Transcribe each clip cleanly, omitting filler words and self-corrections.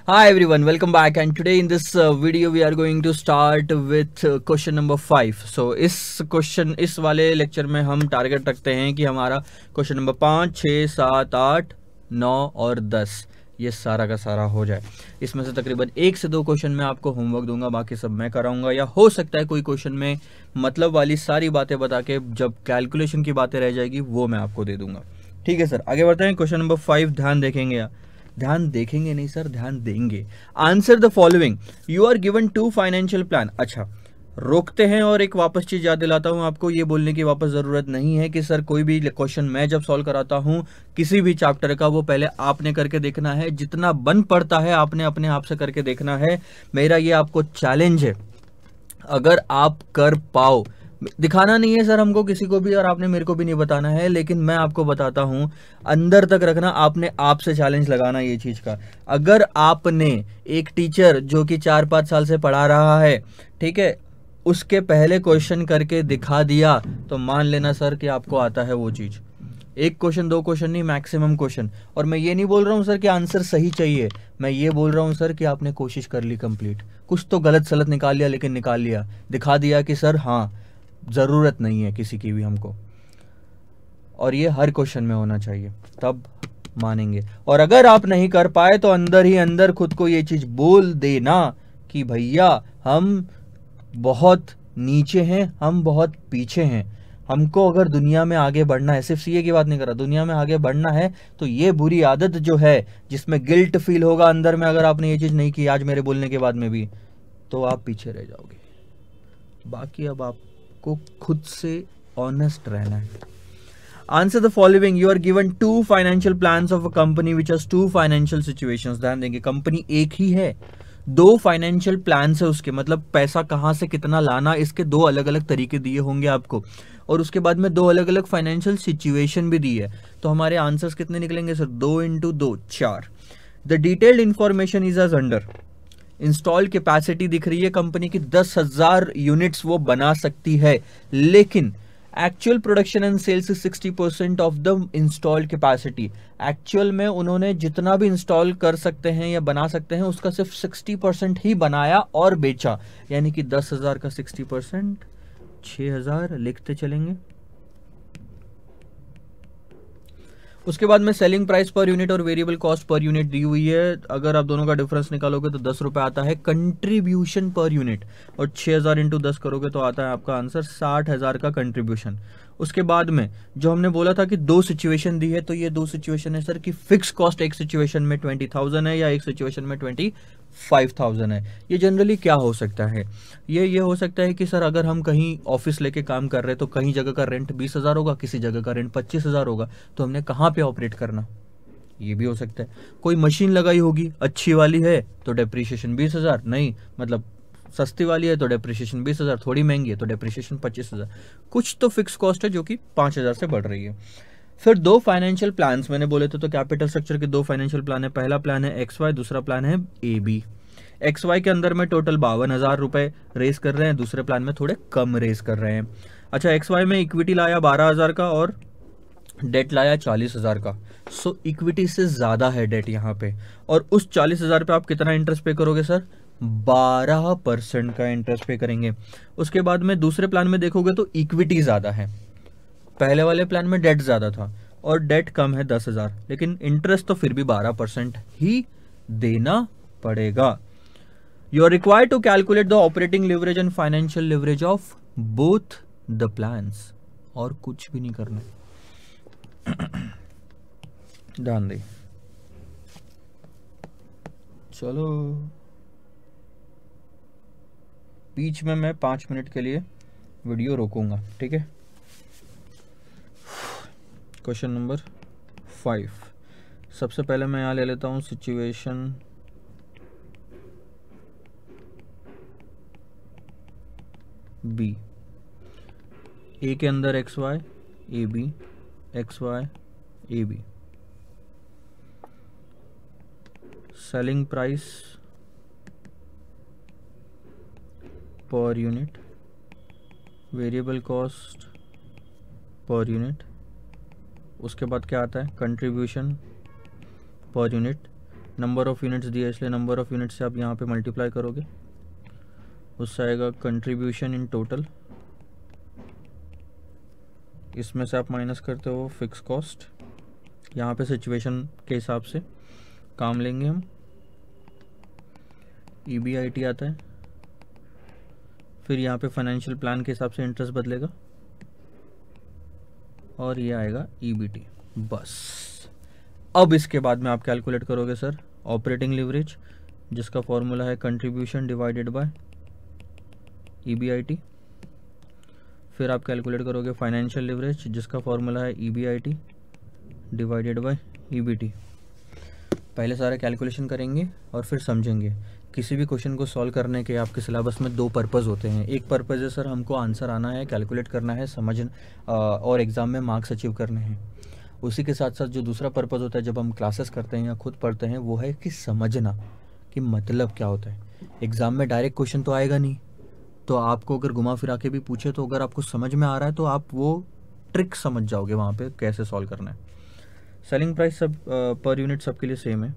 Hi everyone, welcome back and today in this video we are going to start with question number 5. So इस वाले lecture में हम target रखते हैं कि हमारा क्वेश्चन नंबर 5, 6, 7, 8, 9 और 10 ये सारा का सारा हो जाए। इसमें से तकरीबन 1 से 2 क्वेश्चन में आपको होमवर्क दूंगा, बाकी सब मैं कराऊंगा, या हो सकता है कोई क्वेश्चन में मतलब वाली सारी बातें बता के जब कैलकुलेशन की बातें रह जाएगी वो मैं आपको दे दूंगा। ठीक है सर, आगे बढ़ते हैं। क्वेश्चन नंबर 5 ध्यान देखेंगे, ध्यान देखेंगे नहीं सर, ध्यान देंगे। Answer the following, you are given 2 financial plan. अच्छा, रोकते हैं और एक वापस चीज याद दिलाता हूं आपको, ये बोलने की वापस जरूरत नहीं है कि सर कोई भी क्वेश्चन मैं जब सॉल्व कराता हूं किसी भी चैप्टर का, वो पहले आपने करके देखना है, जितना बन पड़ता है आपने अपने आप से करके देखना है। मेरा ये आपको चैलेंज है, अगर आप कर पाओ, दिखाना नहीं है सर हमको किसी को भी और आपने मेरे को भी नहीं बताना है, लेकिन मैं आपको बताता हूं, अंदर तक रखना, आपने आप से चैलेंज लगाना ये चीज का। अगर आपने एक टीचर जो कि 4-5 साल से पढ़ा रहा है, ठीक है, उसके पहले क्वेश्चन करके दिखा दिया तो मान लेना सर कि आपको आता है वो चीज। 1 क्वेश्चन 2 क्वेश्चन नहीं, मैक्सिमम क्वेश्चन। और मैं ये नहीं बोल रहा हूं सर कि आंसर सही चाहिए, मैं ये बोल रहा हूं सर कि आपने कोशिश कर ली कंप्लीट, कुछ तो गलत सलत निकाल लिया लेकिन निकाल लिया, दिखा दिया कि सर हाँ जरूरत नहीं है किसी की भी हमको, और ये हर क्वेश्चन में होना चाहिए, तब मानेंगे। और अगर आप नहीं कर पाए तो अंदर ही अंदर खुद को ये चीज बोल देना कि भैया हम बहुत नीचे हैं, हम बहुत पीछे हैं, हमको अगर दुनिया में आगे बढ़ना है, सिर्फ सीए की बात नहीं कर रहा, दुनिया में आगे बढ़ना है तो ये बुरी आदत जो है जिसमें गिल्ट फील होगा अंदर में, अगर आपने ये चीज नहीं की आज मेरे बोलने के बाद में भी, तो आप पीछे रह जाओगे। बाकी अब आपको खुद से ऑनेस्ट रहना है। Answer the following, you are given 2 financial plans of a company which has 2 financial situations. ध्यान देंगे, कंपनी एक ही है, 2 फाइनेंशियल प्लान्स है उसके, मतलब पैसा कहां से कितना लाना, इसके 2 अलग अलग तरीके दिए होंगे आपको, और उसके बाद में 2 अलग अलग फाइनेंशियल सिचुएशन भी दी है। तो हमारे आंसर्स कितने निकलेंगे sir? 2 × 2 4। The detailed information is as under. Install capacity दिख रही है कंपनी की, 10,000 यूनिट्स वो बना सकती है, लेकिन actual production and sales 60% of the installed capacity. Actual में उन्होंने जितना भी इंस्टॉल कर सकते हैं या बना सकते हैं उसका सिर्फ 60% ही बनाया और बेचा, यानी कि 10,000 का 60% 6,000 लिखते चलेंगे। उसके बाद में सेलिंग प्राइस पर यूनिट और वेरिएबल कॉस्ट पर यूनिट दी हुई है, अगर आप दोनों का डिफरेंस निकालोगे तो 10 रुपए आता है कंट्रीब्यूशन पर यूनिट, और 6,000 × 10 करोगे तो आता है आपका आंसर 60,000 का कंट्रीब्यूशन। उसके बाद में जो हमने बोला था कि 2 सिचुएशन दी है, तो ये 2 सिचुएशन है सर कि फिक्स कॉस्ट एक सिचुएशन में 20,000 है या एक सिचुएशन में 25,000 है। ये जनरली क्या हो सकता है, ये हो सकता है कि सर अगर हम कहीं ऑफिस लेके काम कर रहे हैं तो कहीं जगह का रेंट 20,000 होगा, किसी जगह का रेंट 25,000 होगा, तो हमने कहाँ पे ऑपरेट करना, ये भी हो सकता है। कोई मशीन लगाई होगी, अच्छी वाली है तो डेप्रिसिएशन 20,000, नहीं मतलब सस्ती वाली है तो डेप्रिसिएशन 20,000, थोड़ी महंगी है तो डेप्रिसिएशन 25,000। कुछ तो फिक्स कॉस्ट है जो कि 5,000 से बढ़ रही है। फिर 2 फाइनेंशियल प्लान्स मैंने बोले थे, तो कैपिटल स्ट्रक्चर के 2 फाइनेंशियल प्लान है, पहला प्लान है XY, दूसरा प्लान है AB। XY के अंदर में टोटल 52,000 रुपए रेस कर रहे हैं, दूसरे प्लान में थोड़े कम रेस कर रहे हैं। अच्छा, XY में इक्विटी लाया 12,000 का और डेट लाया 40,000 का, सो इक्विटी से ज्यादा है डेट यहाँ पे, और उस 40,000 पे आप कितना इंटरेस्ट पे करोगे सर? 12% का इंटरेस्ट पे करेंगे। उसके बाद में दूसरे प्लान में देखोगे तो इक्विटी ज्यादा है, पहले वाले प्लान में डेट ज्यादा था और डेट कम है 10,000, लेकिन इंटरेस्ट तो फिर भी 12% ही देना पड़ेगा। You are required to calculate the operating leverage and financial leverage of both the plans, और कुछ भी नहीं करना। ध्यान दे, चलो बीच में मैं 5 मिनट के लिए वीडियो रोकूंगा, ठीक है। क्वेश्चन नंबर 5, सबसे पहले मैं यहाँ ले लेता हूँ सिचुएशन बी। ए के अंदर XY AB, XY AB, selling price per unit, variable cost per unit, उसके बाद क्या आता है? Contribution per unit, number of units दिया इसलिए नंबर ऑफ़ यूनिट्स से आप यहाँ पे मल्टीप्लाई करोगे, उससे आएगा कंट्रीब्यूशन इन टोटल, इसमें से आप माइनस करते हो फिक्स कॉस्ट। यहाँ पे सिचुएशन के हिसाब से काम लेंगे हम। EBIT आता है, फिर यहाँ पे फाइनेंशियल प्लान के हिसाब से इंटरेस्ट बदलेगा, और ये आएगा EBT। बस अब इसके बाद में आप कैलकुलेट करोगे सर ऑपरेटिंग लिवरेज, जिसका फॉर्मूला है कंट्रीब्यूशन डिवाइडेड बाय EBIT। फिर आप कैलकुलेट करोगे फाइनेंशियल लिवरेज, जिसका फॉर्मूला है EBIT डिवाइडेड बाय EBT। पहले सारे कैलकुलेशन करेंगे और फिर समझेंगे। किसी भी क्वेश्चन को सॉल्व करने के आपके सिलेबस में दो पर्पज़ होते हैं। एक पर्पज़ है सर हमको आंसर आना है, कैलकुलेट करना है, और एग्ज़ाम में मार्क्स अचीव करने हैं। उसी के साथ साथ जो दूसरा पर्पज़ होता है जब हम क्लासेस करते हैं या खुद पढ़ते हैं, वो है कि समझना कि मतलब क्या होता है। एग्ज़ाम में डायरेक्ट क्वेश्चन तो आएगा नहीं, तो आपको अगर घुमा फिरा के भी पूछे तो अगर आपको समझ में आ रहा है तो आप वो ट्रिक समझ जाओगे वहाँ पे कैसे सॉल्व करना है। सेलिंग प्राइस सब पर यूनिट सबके लिए सेम है,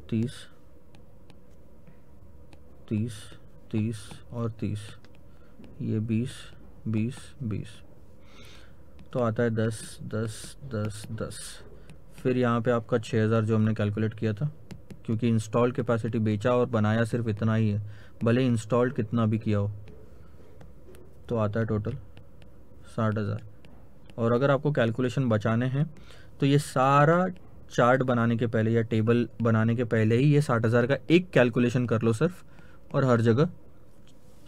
30 30 30 और 30, ये 20 20 20, तो आता है 10 10 10 10। फिर यहाँ पे आपका 6000 जो हमने कैलकुलेट किया था, क्योंकि इंस्टॉल कैपेसिटी बेचा और बनाया सिर्फ इतना ही है, भले इंस्टॉल्ड कितना भी किया हो, तो आता है टोटल 60,000। और अगर आपको कैलकुलेशन बचाने हैं तो ये सारा चार्ट बनाने के पहले या टेबल बनाने के पहले ही ये 60,000 का एक कैलकुलेशन कर लो सिर्फ, और हर जगह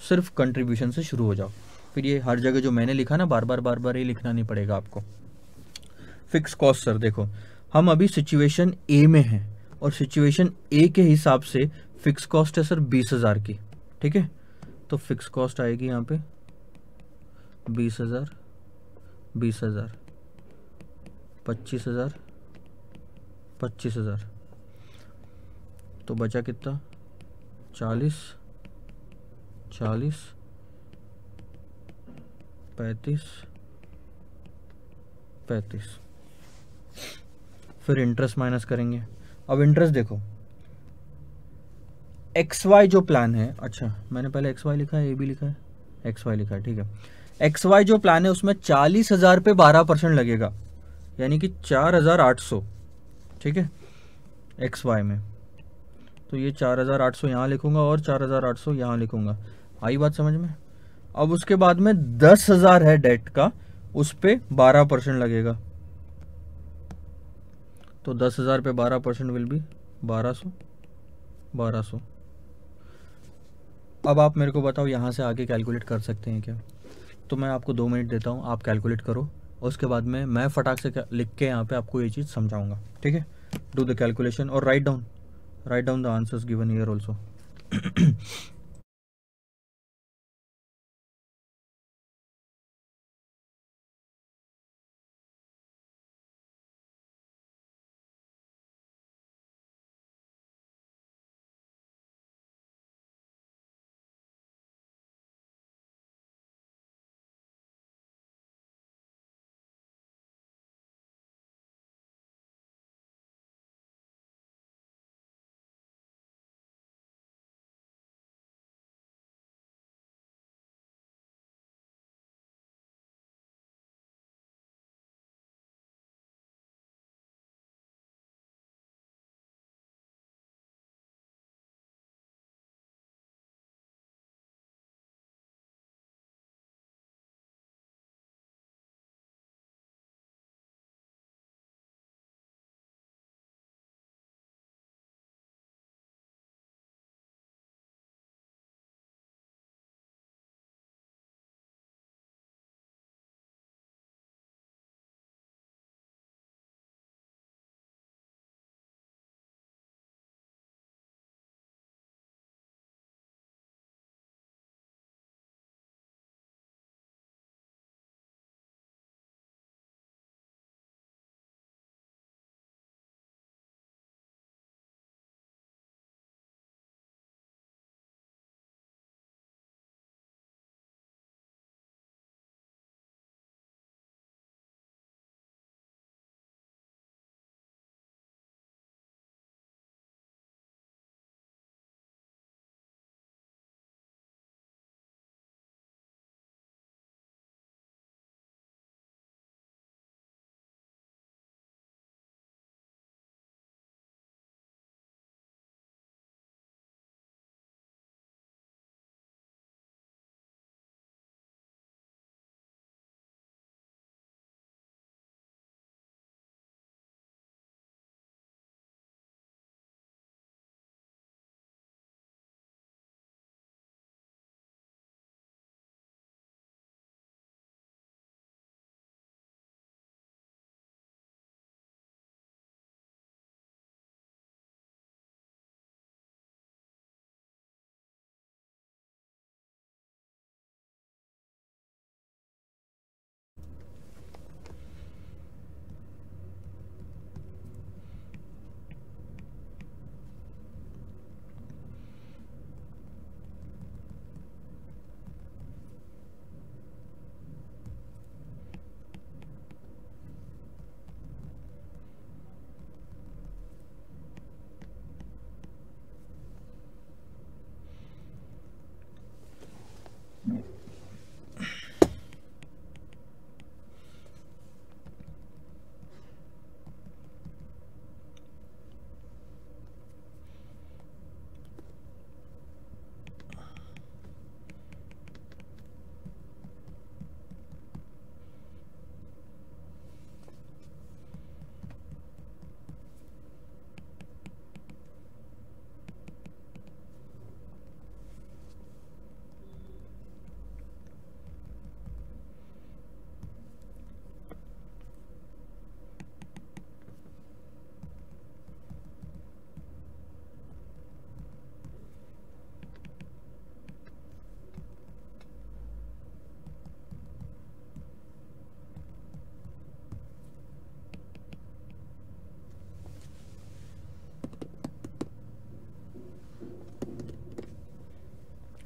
सिर्फ कंट्रीब्यूशन से शुरू हो जाओ। फिर ये हर जगह जो मैंने लिखा ना बार बार ये लिखना नहीं पड़ेगा आपको। फिक्स कॉस्ट सर देखो, हम अभी सिचुएशन ए में हैं और सिचुएशन ए के हिसाब से फिक्स कॉस्ट है सर 20,000 की, ठीक है। तो फिक्स कॉस्ट आएगी यहाँ पे 20,000 20,000 25,000 25,000, तो बचा कितना 40 40 35 35। फिर इंटरेस्ट माइनस करेंगे। अब इंटरेस्ट देखो, XY जो प्लान है, अच्छा मैंने पहले XY लिखा है, A भी लिखा है, XY लिखा है, ठीक है। XY जो प्लान है उसमें 40,000 पे 12% लगेगा, यानी कि 4,800, ठीक है XY में। तो ये 4,800 यहाँ लिखूंगा और 4,800 यहाँ लिखूंगा, आई बात समझ में। अब उसके बाद में 10,000 है डेट का, उस पे 12% लगेगा, तो 10,000 पे 12% विल बी 1200। अब आप मेरे को बताओ यहाँ से आगे कैलकुलेट कर सकते हैं क्या? तो मैं आपको 2 मिनट देता हूँ, आप कैलकुलेट करो, और उसके बाद में मैं फटाक से लिख के यहाँ पे आपको ये चीज़ समझाऊंगा, ठीक है। डू द कैलकुलेशन और write down the answers given here also.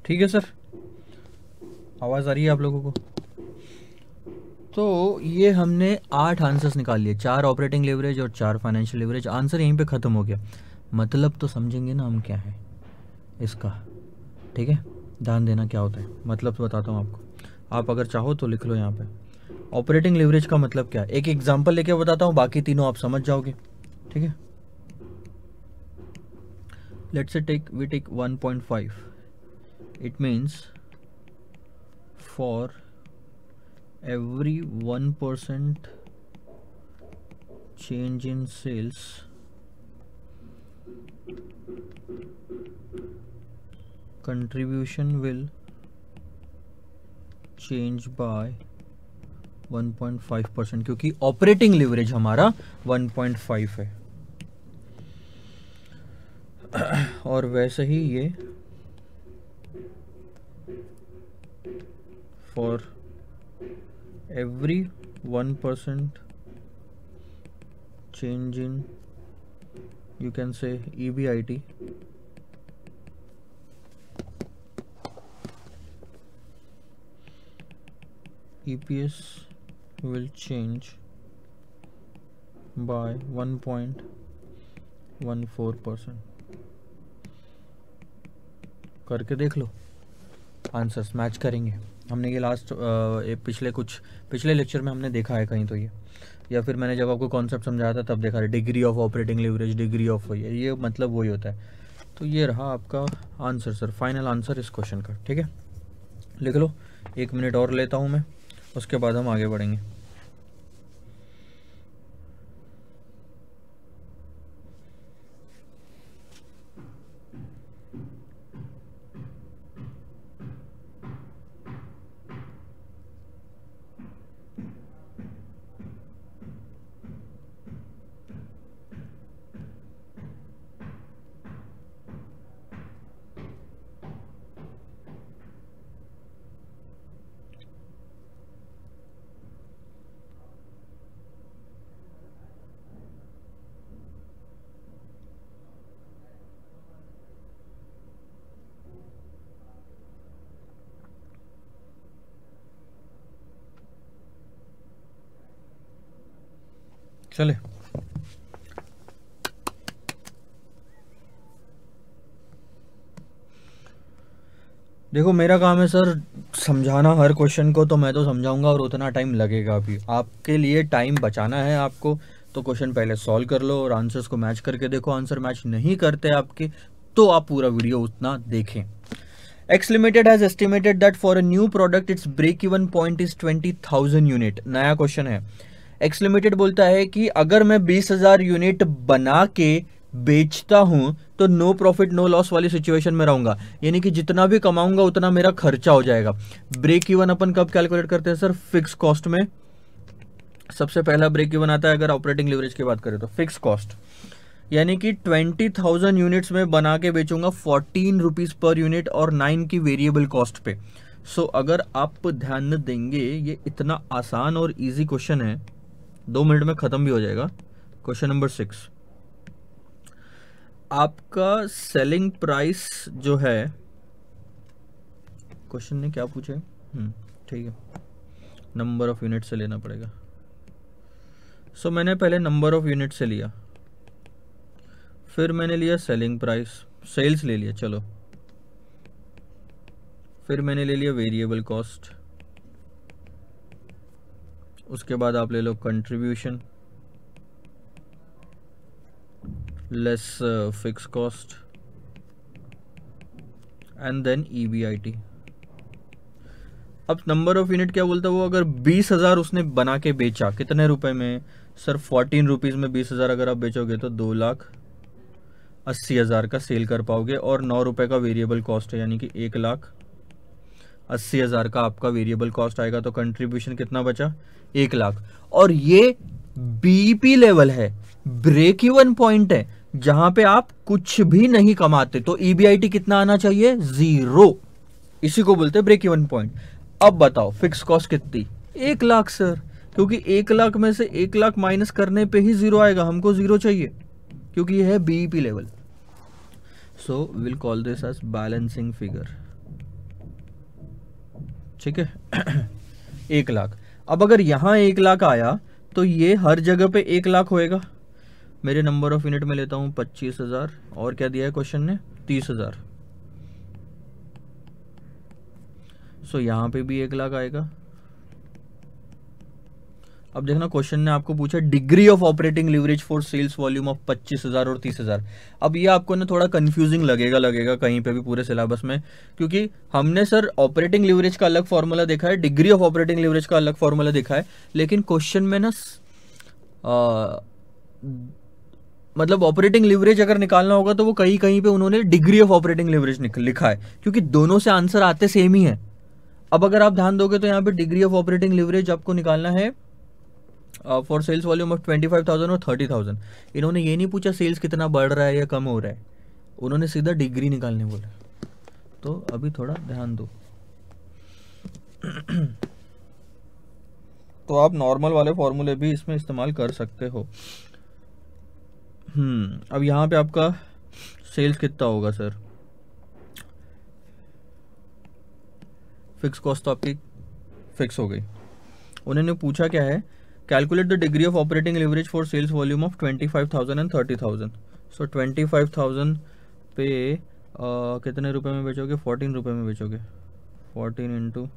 ठीक है सर, आवाज़ आ रही है आप लोगों को? तो ये हमने 8 आंसर्स निकाल लिए, 4 ऑपरेटिंग लेवरेज और 4 फाइनेंशियल लेवरेज। आंसर यहीं पे ख़त्म हो गया। मतलब तो समझेंगे ना हम क्या है इसका, ठीक है? ध्यान देना क्या होता है, मतलब तो बताता हूँ आपको। आप अगर चाहो तो लिख लो यहाँ पे ऑपरेटिंग लेवरेज का मतलब क्या है। एक एग्जांपल लेके बताता हूँ, बाकी तीनों आप समझ जाओगे, ठीक है? Let's say we take 1.5. It means for every 1% change in sales, contribution will change by 1.5%, क्योंकि ऑपरेटिंग लिवरेज हमारा 1.5 है। और वैसे ही ये for every 1% change in, you can say, EBIT, EPS will change by 1.14%। करके देख लो, आंसर्स मैच करेंगे। हमने ये लास्ट पिछले लेक्चर में हमने देखा है कहीं तो ये, या फिर मैंने जब आपको कॉन्सेप्ट समझाया था तब देखा है, degree of operating leverage, degree of ये मतलब वही होता है। तो ये रहा आपका आंसर सर, फाइनल आंसर इस क्वेश्चन का, ठीक है? लिख लो, 1 मिनट और लेता हूँ मैं, उसके बाद हम आगे बढ़ेंगे। चले, देखो मेरा काम है सर समझाना हर क्वेश्चन को, तो मैं तो समझाऊंगा और उतना टाइम लगेगा भी। आपके लिए टाइम बचाना है आपको, तो क्वेश्चन पहले सॉल्व कर लो और आंसर्स को मैच करके देखो। आंसर मैच नहीं करते आपके तो आप पूरा वीडियो उतना देखें। X Limited has estimated that for a new product its break even point is 20,000 unit. नया क्वेश्चन है। X Limited बोलता है कि अगर मैं 20,000 यूनिट बना के बेचता हूं तो नो प्रॉफिट नो लॉस वाली सिचुएशन में रहूंगा, यानी कि जितना भी कमाऊंगा उतना मेरा खर्चा हो जाएगा। ब्रेक इवन अपन कब कैलकुलेट करते हैं सर? फिक्स कॉस्ट में सबसे पहला ब्रेक इवन आता है। अगर ऑपरेटिंग लिवरेज की बात करें तो फिक्स कॉस्ट, यानी कि 20,000 यूनिट्स में बना के बेचूंगा 14 रुपीज पर यूनिट और 9 की वेरिएबल कॉस्ट पे। सो अगर आप ध्यान देंगे, ये इतना आसान और इजी क्वेश्चन है, 2 मिनट में खत्म भी हो जाएगा। क्वेश्चन नंबर 6, आपका सेलिंग प्राइस जो है, क्वेश्चन ने क्या पूछा है, ठीक है, नंबर ऑफ यूनिट से लेना पड़ेगा। सो मैंने पहले नंबर ऑफ यूनिट से लिया, फिर मैंने लिया सेलिंग प्राइस, सेल्स ले लिया, चलो, फिर मैंने ले लिया वेरिएबल कॉस्ट, उसके बाद आप ले लो contribution less fix cost and then EBIT। अब नंबर ऑफ यूनिट क्या बोलता है वो? अगर 20,000 उसने बना के बेचा, कितने रुपए में सर? 14 रुपीज में 20,000 अगर आप बेचोगे तो 2,80,000 का सेल कर पाओगे, और 9 रुपए का वेरिएबल कॉस्ट है, यानी कि 1,80,000 का आपका वेरिएबल कॉस्ट आएगा। तो कंट्रीब्यूशन कितना बचा? 1 लाख। और ये बीईपी लेवल है, ब्रेक इवन पॉइंट है, जहां पे आप कुछ भी नहीं कमाते। तो EBIT कितना आना चाहिए? 0। इसी को बोलते हैं ब्रेक इवन पॉइंट। अब बताओ फिक्स कॉस्ट कितनी? 1 लाख सर, क्योंकि 1 लाख में से 1 लाख माइनस करने पे ही 0 आएगा। हमको 0 चाहिए क्योंकि ये है BEP level. So will call this as balancing figure. ठीक है। 1 लाख। अब अगर यहाँ 1 लाख आया तो ये हर जगह पे 1 लाख होएगा। मेरे नंबर ऑफ यूनिट में लेता हूँ 25,000, और क्या दिया है क्वेश्चन ने, 30,000। सो यहाँ पे भी 1 लाख आएगा। अब देखना, क्वेश्चन ने आपको पूछा degree of operating leverage for sales volume of 25,000 और 30,000। अब ये आपको ना थोड़ा कंफ्यूजिंग लगेगा कहीं पे भी पूरे सिलेबस में, क्योंकि हमने सर ऑपरेटिंग लिवरेज का अलग फॉर्मूला देखा है, डिग्री ऑफ ऑपरेटिंग लिवरेज का अलग फॉर्मूला देखा है, लेकिन क्वेश्चन में ना मतलब ऑपरेटिंग लिवरेज अगर निकालना होगा तो वो कहीं कहीं पे उन्होंने डिग्री ऑफ ऑपरेटिंग लिवरेज लिखा है, क्योंकि दोनों से आंसर आते सेम ही है। अब अगर आप ध्यान दोगे तो यहाँ पे डिग्री ऑफ ऑपरेटिंग लिवरेज आपको निकालना है फॉर सेल्स वॉल्यूम ऑफ 25,000 और 30,000। इन्होंने ये नहीं पूछा सेल्स कितना बढ़ रहा है या कम हो रहा है, उन्होंने सीधा डिग्री निकालने बोला। तो अभी थोड़ा ध्यान दो। तो आप नॉर्मल वाले फॉर्मूले भी इसमें इस्तेमाल कर सकते हो। अब यहाँ पे आपका सेल्स कितना होगा सर, फिक्स कॉस्ट तो आपकी फिक्स हो गई। उन्होंने पूछा क्या है, calculate the degree of operating leverage for sales volume of 25,000 and 30,000। So 25,000 पे कितने रुपए में बेचोगे, 14 रुपए में बेचोगे। 14 इंटू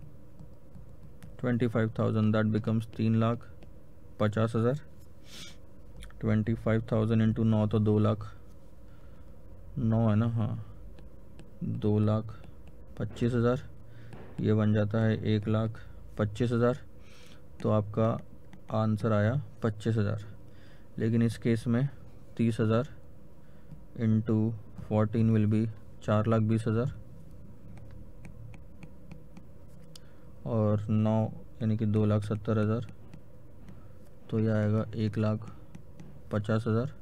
25,000 दैट बिकम्स 3,50,000। 25,000 इंटू 9 तो 2 लाख, 9 है ना, हाँ, 2,25,000। ये बन जाता है 1,25,000। तो आपका आंसर आया 25,000। लेकिन इस केस में 30,000 इंटू 14 विल बी 4,20,000 और 9 यानी कि 2,70,000। तो यह आएगा 1,50,000।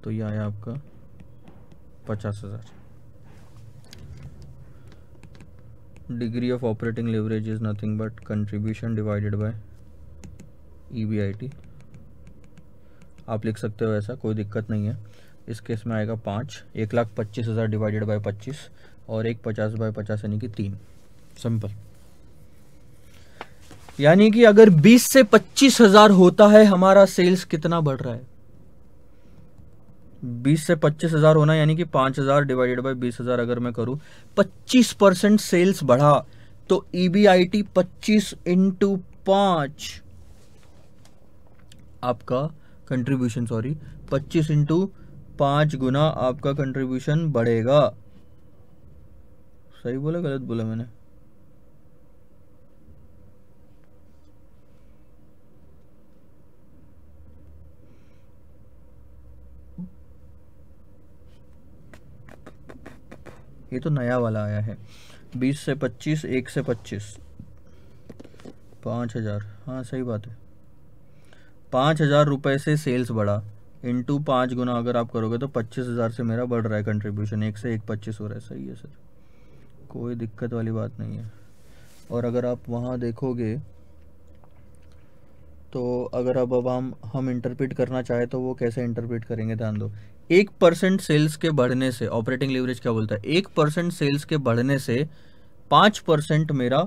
तो यह आया आपका 50,000। Degree of operating leverage is nothing but contribution divided bye EBIT। आप लिख सकते हो ऐसा, कोई दिक्कत नहीं है। इस केस में आएगा 5, 1,25,000 डिवाइडेड बाय 25 और 1/50/50 यानी कि 3। सिंपल। यानी कि अगर 20 से 25,000 होता है हमारा सेल्स कितना बढ़ रहा है, 20 से 25,000 होना, यानी कि 5,000 डिवाइडेड बाय 20,000 अगर मैं करूं, 25% सेल्स बढ़ा तो EBIT 25 इंटू 5 आपका कंट्रीब्यूशन, 25 इंटू 5 गुना आपका कंट्रीब्यूशन बढ़ेगा। सही बोला गलत बोला मैंने? ये तो नया वाला आया है। 20 से 25, 1 से 25, 5,000। हाँ सही बात है, 5,000 रुपए से सेल्स बढ़ा, इंटू 5 गुना अगर आप करोगे तो 25,000 से मेरा बढ़ रहा है कंट्रीब्यूशन, 1 से 1 25 हो रहा है। सही है सर, कोई दिक्कत वाली बात नहीं है। और अगर आप वहाँ देखोगे तो अगर अब हम इंटरप्रेट करना चाहे तो वो कैसे इंटरप्रेट करेंगे, ध्यान दो। 1% सेल्स के बढ़ने से, ऑपरेटिंग लीवरेज क्या बोलता है, 1% सेल्स के बढ़ने से 5% मेरा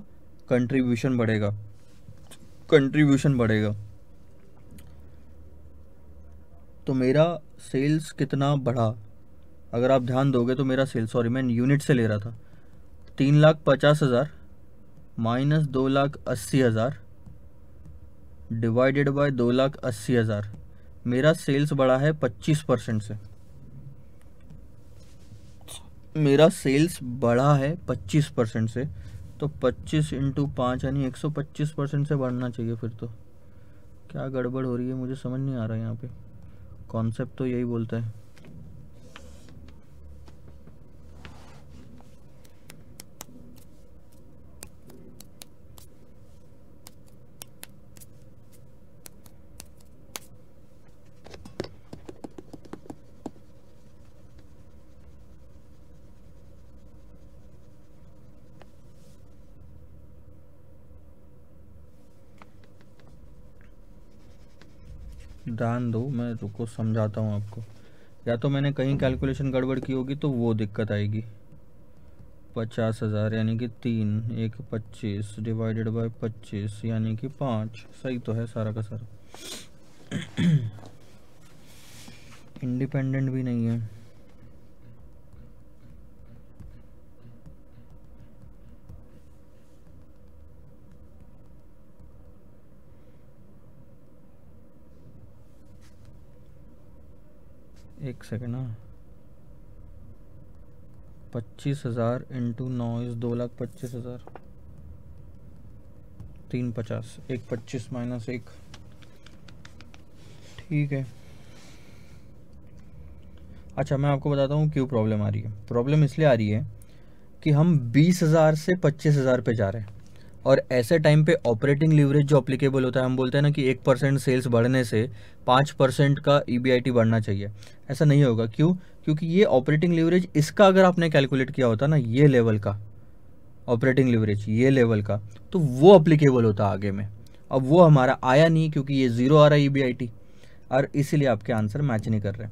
कंट्रीब्यूशन बढ़ेगा। तो मेरा सेल्स कितना बढ़ा, अगर आप ध्यान दोगे तो मेरा सेल्स, मैं यूनिट से ले रहा था, 3,50,000 माइनस 2,80,000 डिवाइडेड बाय 2,80,000। मेरा सेल्स बढ़ा है 25% से, मेरा सेल्स बढ़ा है 25% से। तो 25 इंटू 5 यानी 125% से बढ़ना चाहिए। फिर तो क्या गड़बड़ हो रही है, मुझे समझ नहीं आ रहा है। यहाँ पे कॉन्सेप्ट तो यही बोलता है। ध्यान दो, मैं रुको समझाता हूँ आपको। या तो मैंने कहीं कैलकुलेशन गड़बड़ की होगी तो वो दिक्कत आएगी। 50,000 यानी कि 3, 1 25 डिवाइडेड बाय 25 यानी कि 5। सही तो है सारा का सारा। इंडिपेंडेंट भी नहीं है। एक सेकेंड। हाँ, 25,000 इंटू 9 इस 2,25,000। 350, 1 25 माइनस 1। ठीक है। अच्छा, मैं आपको बताता हूँ क्यों प्रॉब्लम आ रही है। प्रॉब्लम इसलिए आ रही है कि हम 20,000 से 25,000 पे जा रहे हैं, और ऐसे टाइम पे ऑपरेटिंग लीवरेज जो अप्लीकेबल होता है, हम बोलते हैं ना कि 1% सेल्स बढ़ने से 5% का EBIT बढ़ना चाहिए। ऐसा नहीं होगा। क्यों? क्योंकि ये ऑपरेटिंग लीवरेज, इसका अगर आपने कैलकुलेट किया होता ना, ये लेवल का ऑपरेटिंग लीवरेज, ये लेवल का, तो वो अप्लीकेबल होता आगे में। अब वो हमारा आया नहीं क्योंकि ये 0 आ रहा है EBIT, और इसीलिए आपके आंसर मैच नहीं कर रहे।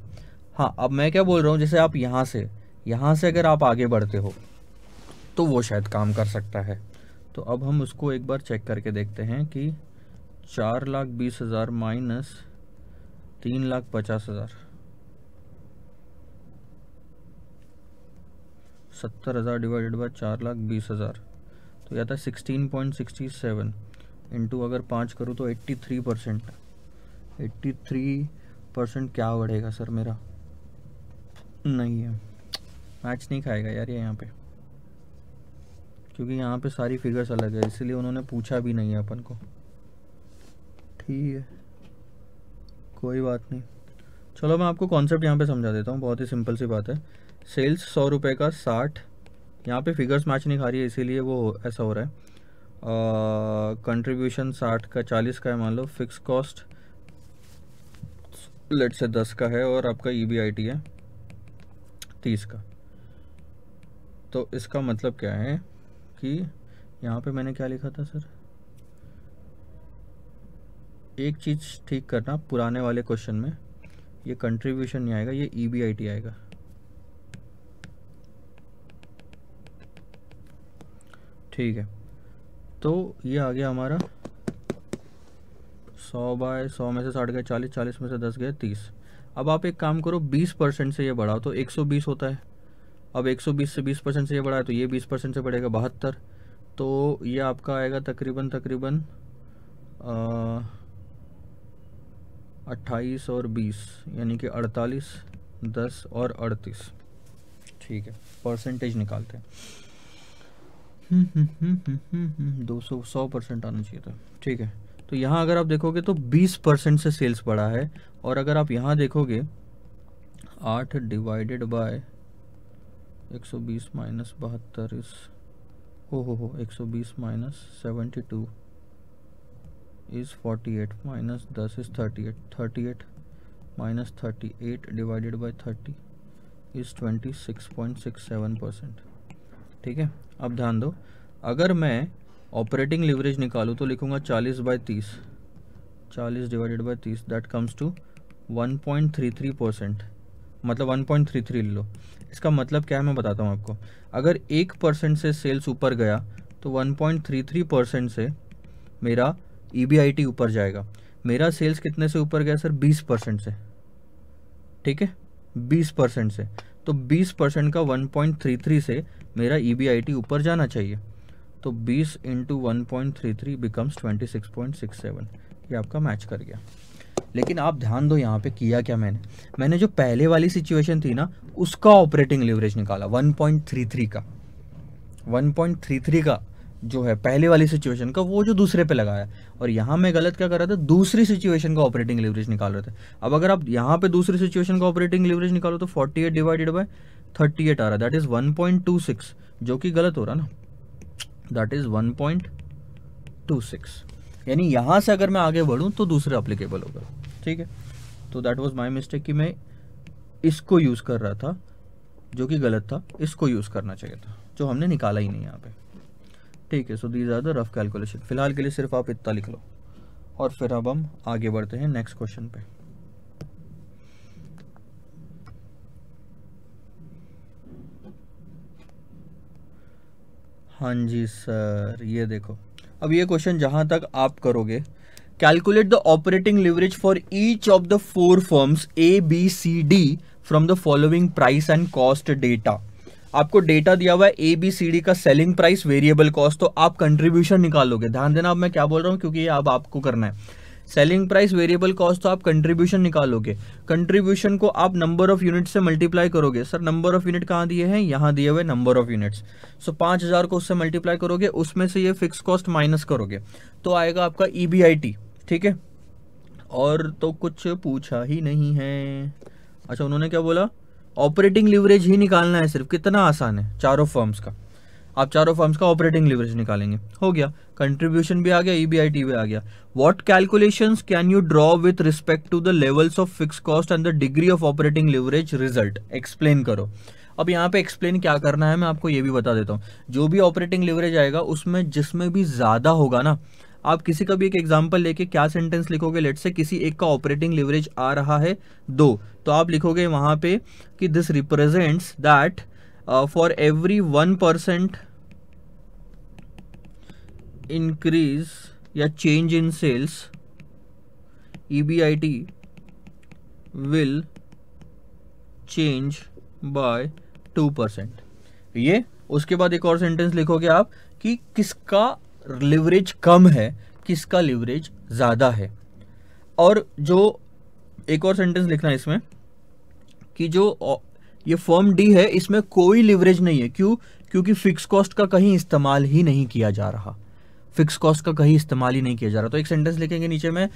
हाँ, अब मैं क्या बोल रहा हूँ, जैसे आप यहाँ से अगर आप आगे बढ़ते हो तो वो शायद काम कर सकता है। तो अब हम उसको एक बार चेक करके देखते हैं कि 4,20,000 माइनस 3,50,000, 70,000 डिवाइडेड बाय 4,20,000, तो यह था 16.67 इंटू अगर 5 करूँ तो 83%। 83% क्या बढ़ेगा सर मेरा? नहीं है, मैच नहीं खाएगा यार ये यहाँ पे, क्योंकि यहाँ पे सारी फिगर्स अलग है, इसलिए उन्होंने पूछा भी नहीं है अपन को। ठीक है, कोई बात नहीं। चलो मैं आपको कॉन्सेप्ट यहाँ पे समझा देता हूँ, बहुत ही सिंपल सी बात है। सेल्स 100 रुपये का 60, यहाँ पे फिगर्स मैच नहीं खा रही है इसीलिए वो ऐसा हो रहा है। कंट्रीब्यूशन 60 का 40 का है मान लो, फिक्स कॉस्ट लेट से 10 का है, और आपका EBIT है 30 का। तो इसका मतलब क्या है कि यहाँ पे मैंने क्या लिखा था सर, एक चीज़ ठीक करना, पुराने वाले क्वेश्चन में ये कंट्रीब्यूशन नहीं आएगा, ये EBIT आएगा। ठीक है, तो ये आ गया हमारा 100/100 में से 60 गए 40, 40 में से 10 गए 30। अब आप एक काम करो, 20% से ये बढ़ाओ तो 120 होता है। अब 120 से 20% से ये बढ़ा है तो ये 20% से बढ़ेगा 72, तो ये आपका आएगा तकरीबन 28 और 20 यानी कि 48, 10 और 38। ठीक है, परसेंटेज निकालते हैं। 100% आना चाहिए था। ठीक है, तो यहाँ अगर आप देखोगे तो 20% से सेल्स बढ़ा है, और अगर आप यहाँ देखोगे 8 डिवाइडेड बाय 120 माइनस 72 इस 120 minus 72 is 48 minus 10 is 38, 38 minus 38 divided by 30 is 26.67%। ठीक है, अब ध्यान दो, अगर मैं ऑपरेटिंग लिवरेज निकालूँ तो लिखूँगा 40/30, 40 divided by 30, that comes to 1.33%, मतलब 1.33 ले लो। इसका मतलब क्या है मैं बताता हूँ आपको। अगर 1% से सेल्स ऊपर गया तो 1.33% से मेरा EBIT ऊपर जाएगा। मेरा सेल्स कितने से ऊपर गया सर? 20% से। ठीक है, 20% से, तो 20% का 1.33 से मेरा EBIT ऊपर जाना चाहिए। तो 20 इंटू 1.33 बिकम्स 26.67। ये आपका मैच कर गया। लेकिन आप ध्यान दो यहाँ पे किया क्या मैंने जो पहले वाली सिचुएशन थी ना, उसका ऑपरेटिंग लिवरेज निकाला 1.33 का। 1.33 का जो है पहले वाली सिचुएशन का, वो जो दूसरे पे लगाया। और यहाँ मैं गलत क्या कर रहा था, दूसरी सिचुएशन का ऑपरेटिंग लिवरेज निकाल रहे थे। अब अगर आप यहाँ पे दूसरी सिचुएशन का ऑपरेटिंग लिवरेज निकालो तो 48 डिवाइडेड बाय 38 आ रहा है, दैट इज 1.26, जो कि गलत हो रहा ना, दैट इज 1.26। यानी यहाँ से अगर मैं आगे बढ़ूँ तो दूसरा अप्लीकेबल होगा। ठीक है, तो दैट वाज माय मिस्टेक कि मैं इसको यूज़ कर रहा था, जो कि गलत था। इसको यूज़ करना चाहिए था, जो हमने निकाला ही नहीं यहाँ पे। ठीक है, so these are the rough calculation. फिलहाल के लिए सिर्फ आप इतना लिख लो, और फिर अब हम आगे बढ़ते हैं नेक्स्ट क्वेश्चन पे। हाँ जी सर, ये देखो, अब ये क्वेश्चन जहां तक आप करोगे, calculate the operating leverage for each of the 4 firms A B C D from the following price and cost data. आपको डेटा दिया हुआ है ए बी सी डी का, सेलिंग प्राइस, वेरिएबल कॉस्ट, तो आप कंट्रीब्यूशन निकालोगे। ध्यान देना अब मैं क्या बोल रहा हूँ, क्योंकि ये अब आपको करना है। सेलिंग प्राइस, वेरिएबल कॉस्ट, तो आप कंट्रीब्यूशन निकालोगे। कंट्रीब्यूशन को आप नंबर ऑफ यूनिट से मल्टीप्लाई करोगे। सर नंबर ऑफ यूनिट कहाँ दिए हैं, यहाँ दिए हुए नंबर ऑफ यूनिट्स। सो 5000 को उससे मल्टीप्लाई करोगे, उसमें से ये फिक्स कॉस्ट माइनस करोगे तो आएगा आपका ईबीआईटी। ठीक है, और तो कुछ पूछा ही नहीं है। अच्छा, उन्होंने क्या बोला, ऑपरेटिंग लिवरेज ही निकालना है सिर्फ। कितना आसान है, चारों फर्म्स का। आप चारों फर्म्स का ऑपरेटिंग लिवरेज निकालेंगे, हो गया। कंट्रीब्यूशन भी आ गया, ईबीआईटी भी आ गया। What calculations can you draw with respect to the levels of fix cost and the degree of operating leverage result, explain करो। अब यहाँ पे एक्सप्लेन क्या करना है मैं आपको ये भी बता देता हूँ। जो भी ऑपरेटिंग लिवरेज आएगा उसमें जिसमें भी ज्यादा होगा ना, आप किसी का भी एक एग्जांपल लेके क्या सेंटेंस लिखोगे, लेट से किसी एक का ऑपरेटिंग लिवरेज आ रहा है 2, तो आप लिखोगे वहां पे कि this represents that for every 1% increase या change in sales EBIT will change by 2%। ये उसके बाद एक और सेंटेंस लिखोगे आप कि किसका लिवरेज कम है, किसका लिवरेज ज्यादा है। और जो एक और सेंटेंस लिखना है इसमें कि जो ये फर्म डी है इसमें कोई लिवरेज नहीं है। क्यों? क्योंकि फिक्स कॉस्ट का कहीं इस्तेमाल ही नहीं किया जा रहा। फिक्स कॉस्ट का कहीं इस्तेमाल ही नहीं किया जा रहा। तो एक सेंटेंस लिखेंगे नीचे में,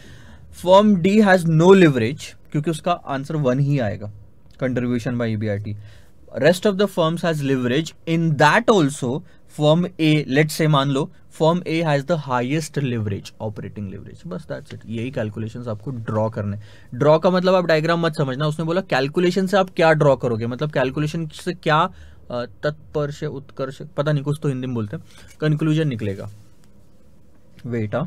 firm D has no leverage, क्योंकि उसका आंसर 1 ही आएगा, contribution by EBIT. Rest of the firms has leverage, in that also firm A, let's say मान लो firm A has the highest leverage, operating leverage. बस दैट्स इट। यही calculations आपको draw करने। ड्रॉ का मतलब आप डायग्राम मत समझना, उसने बोला कैलकुलेशन से आप क्या ड्रॉ करोगे, मतलब कैलकुलेशन से क्या तत्पर्श, उत्कर्ष, पता नहीं कुछ तो हिंदी में बोलते हैं, कंक्लूजन निकलेगा। वेटा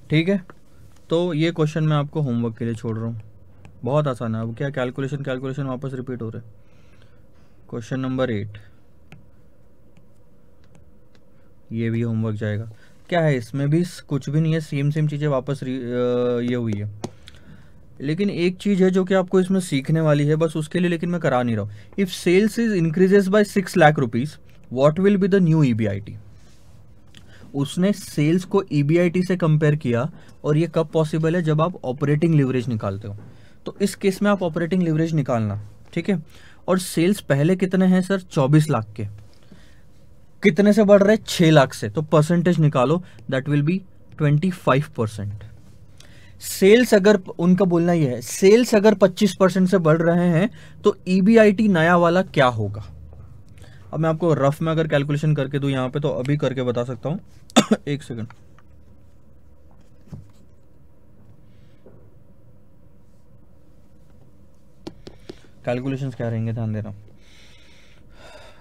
ठीक है, तो ये क्वेश्चन मैं आपको होमवर्क के लिए छोड़ रहा हूँ, बहुत आसान है। अब क्या कैलकुलेशन वापस रिपीट हो रहे। क्वेश्चन नंबर 8, ये भी होमवर्क जाएगा। क्या है इसमें भी कुछ भी नहीं है, सेम चीज़ें वापस ये हुई है। लेकिन एक चीज़ है जो कि आपको इसमें सीखने वाली है, बस उसके लिए लेकिन मैं करा नहीं रहा हूँ। If sales is increases by 6 lakh rupees, what will be the new EBIT. उसने सेल्स को ईबीआईटी से कंपेयर किया, और ये कब पॉसिबल है, जब आप ऑपरेटिंग लिवरेज निकालते हो। तो इस केस में आप ऑपरेटिंग लिवरेज निकालना, ठीक है। और सेल्स पहले कितने हैं सर, 24 लाख के, कितने से बढ़ रहे, 6 लाख से, तो परसेंटेज निकालो, दैट विल बी 25%। सेल्स अगर, उनका बोलना यह है, सेल्स अगर 25% से बढ़ रहे हैं तो ईबीआईटी नया वाला क्या होगा। अब मैं आपको रफ में अगर कैलकुलेशन करके दूं यहाँ पे, तो अभी करके बता सकता हूं। एक सेकंड, कैलकुलेशंस क्या रहेंगे, ध्यान देना।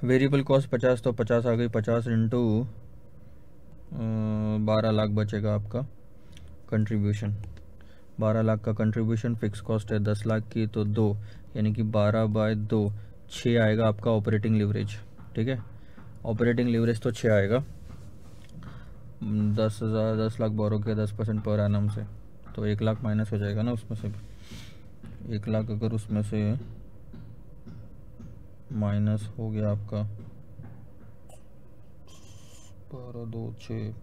वेरिएबल कॉस्ट 50, तो 50 आ गई, 50 इंटू 12 लाख बचेगा आपका कंट्रीब्यूशन। 12 लाख का कंट्रीब्यूशन, फिक्स कॉस्ट है 10 लाख की, तो 2, यानी कि 12/2, 6 आएगा आपका ऑपरेटिंग लिवरेज। ठीक है, ऑपरेटिंग लिवरेज तो 6 आएगा। 10 लाख बोरो के 10% पर एनम से, तो 1 लाख माइनस हो जाएगा ना उसमें से। 1 लाख अगर उसमें से माइनस हो गया आपका 12, 2, 6,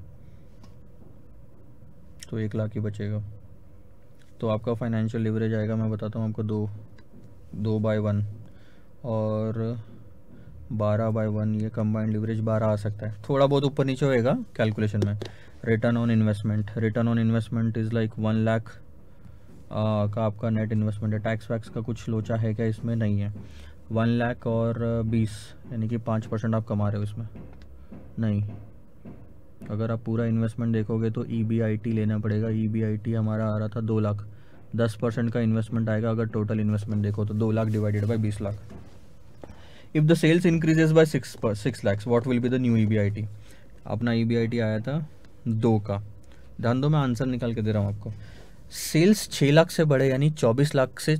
तो 1 लाख ही बचेगा। तो आपका फाइनेंशियल लिवरेज आएगा, मैं बताता हूँ आपको, 2/1 और 12/1, ये कंबाइंड लिवरेज 12 आ सकता है, थोड़ा बहुत ऊपर नीचे होएगा कैलकुलेशन में। Return on investment is like 1 lakh का आपका नेट इन्वेस्टमेंट है। टैक्स वैक्स का कुछ लोचा है क्या इसमें, नहीं है। 1 लाख और 20, यानी कि 5% आप कमा रहे हो इसमें, नहीं। अगर आप पूरा इन्वेस्टमेंट देखोगे तो ईबीआईटी लेना पड़ेगा। ईबीआईटी हमारा आ रहा था 2 लाख, 10% का इन्वेस्टमेंट आएगा अगर टोटल इन्वेस्टमेंट देखो तो 2 lakh divided by 20 lakh. If the sales increases by 6 lakh what will be the new EBIT। अपना EBIT आया था 2 का, ध्यान दो मैं आंसर निकाल के दे रहा हूँ आपको। सेल्स 6 लाख से बढ़े यानी 24 लाख से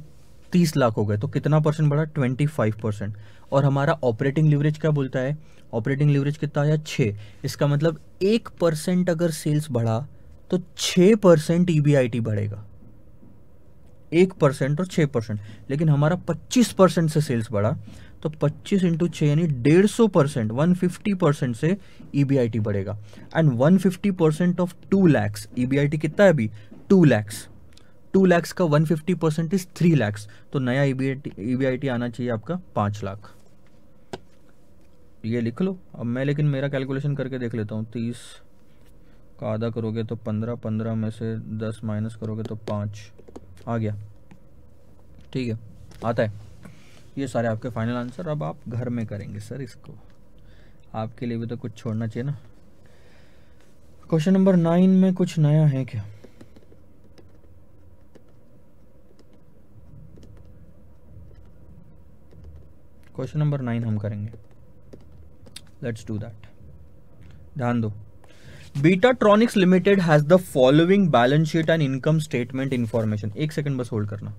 30 लाख हो गए, तो कितना परसेंट बढ़ा? 25%। और हमारा ऑपरेटिंग लीवरेज क्या बोलता है? ऑपरेटिंग लीवरेज कितना आया? 6। इसका मतलब 1% अगर सेल्स बढ़ा तो 6% EBIT बढ़ेगा, 1% और 6%। लेकिन हमारा 25% से सेल्स बढ़ा, तो 25 इंटू 6 यानी 150%, 150% से EBIT बढ़ेगा। एंड 150% ऑफ 2 लैक्स, EBIT कितना है अभी? 2 लैक्स। 2 लैक्स का 150% इज 3 लैक्स, तो नया EBIT आना चाहिए आपका 5 लाख। ये लिख लो अब मैं, लेकिन मेरा कैलकुलेशन करके देख लेता हूँ। 30 का आधा करोगे तो 15, 15 में से 10 माइनस करोगे तो 5 आ गया। ठीक है, आता है। ये सारे आपके फाइनल आंसर। अब आप घर में करेंगे सर इसको, आपके लिए भी तो कुछ छोड़ना चाहिए ना। क्वेश्चन नंबर 9 में कुछ नया है क्या? क्वेश्चन नंबर 9 हम करेंगे, लेट्स डू दैट। ध्यान दो। Betatronics limited has the following balance sheet and income statement information. एक सेकंड बस होल्ड करना।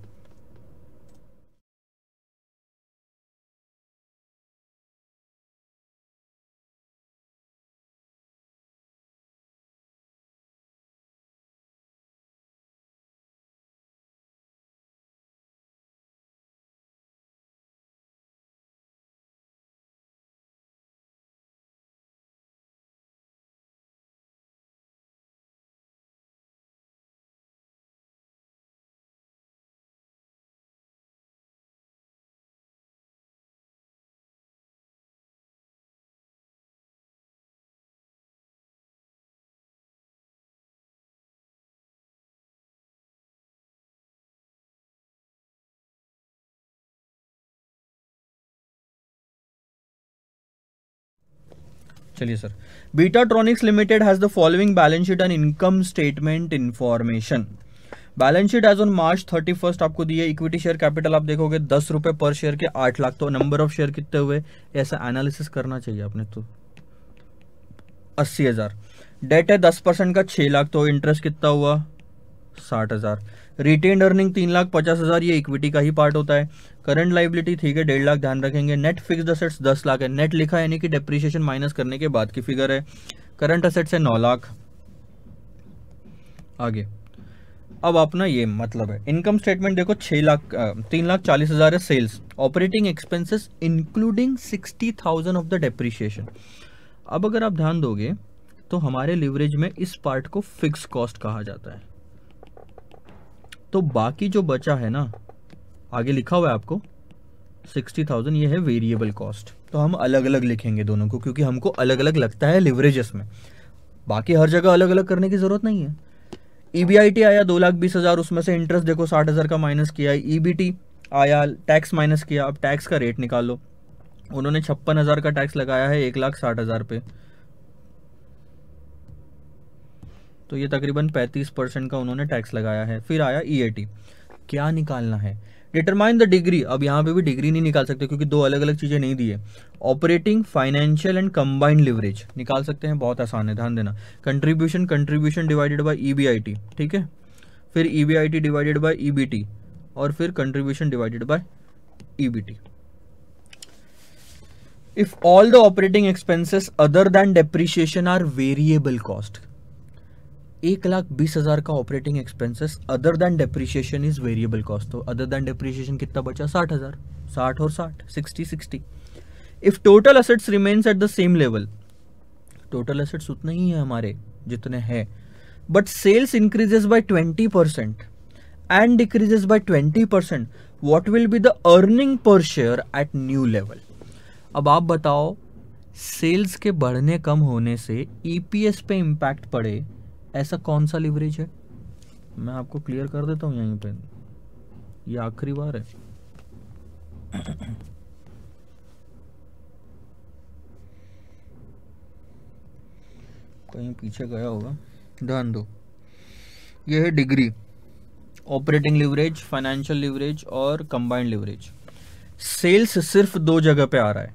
चलिए sir, Betatronics limited has the following balance sheet and income statement information. Balance sheet as on March 31 आपको दी है। Equity share capital आप देखोगे 10 रुपए पर शेयर के 8 लाख, तो नंबर ऑफ शेयर कितने हुए? ऐसा एनालिसिस करना चाहिए आपने, तो 80,000। डेट है 10% का 6 लाख, तो इंटरेस्ट कितना हुआ? 60,000। रिटेन्ड अर्निंग 3,50,000, ये इक्विटी का ही पार्ट होता है। करंट लाइबिलिटी ठीक है 1.5 लाख, ध्यान रखेंगे। नेट फिक्स्ड असेट्स 10 लाख है, नेट लिखा है यानी कि डेप्रिसिएशन माइनस करने के बाद की फिगर है। करंट असेट्स है 9 लाख। आगे अब अपना ये मतलब है इनकम स्टेटमेंट देखो 3,40,000 है sales. Operating expenses including 60,000 of the depreciation. अब अगर आप ध्यान दोगे तो हमारे लिवरेज में इस पार्ट को फिक्स कॉस्ट कहा जाता है। तो बाकी जो बचा है ना, आगे लिखा हुआ है आपको 60,000, ये है वेरिएबल कॉस्ट। तो हम अलग अलग लिखेंगे दोनों को, क्योंकि हमको अलग अलग लगता है लिवरेजेस में, बाकी हर जगह अलग अलग करने की जरूरत नहीं है। EBIT आया 2,20,000, उसमें से इंटरेस्ट देखो 60,000 का माइनस किया। EBT आया, टैक्स माइनस किया। अब टैक्स का रेट निकाल लो। उन्होंने 56,000 का टैक्स लगाया है 1,60,000 पे, तो ये तकरीबन 35% का उन्होंने टैक्स लगाया है। फिर आया EAT। क्या निकालना है? Determine the degree. अब यहाँ पे भी डिग्री नहीं निकाल सकते क्योंकि दो अलग अलग चीजें नहीं दी है। Operating, financial and combined leverage निकाल सकते हैं, बहुत आसान है, ध्यान देना। कंट्रीब्यूशन डिवाइडेड बाय EBIT, ठीक है। फिर EBIT डिवाइडेड बाय EBT, और फिर contribution divided by EBT। If all the operating expenses other than depreciation are variable cost. 1,20,000 का operating expenses other than depreciation is variable cost. तो other than depreciation कितना बचा? 60,000। 60 और 60, 60। If total assets remains at the same level, total assets उतने ही है हमारे जितने हैं, but sales increases by 20% and decreases by 20%, what will be the earning per share eight new level. अब आप बताओ, सेल्स के बढ़ने कम होने से EPS पे इंपैक्ट पड़े, ऐसा कौन सा लिवरेज है? मैं आपको क्लियर कर देता हूं यहीं पे, ये आखिरी बार है। कहीं पीछे गया होगा, ध्यान दो। ये है degree, operating leverage, financial leverage और कंबाइंड लिवरेज। सेल्स सिर्फ दो जगह पे आ रहा है,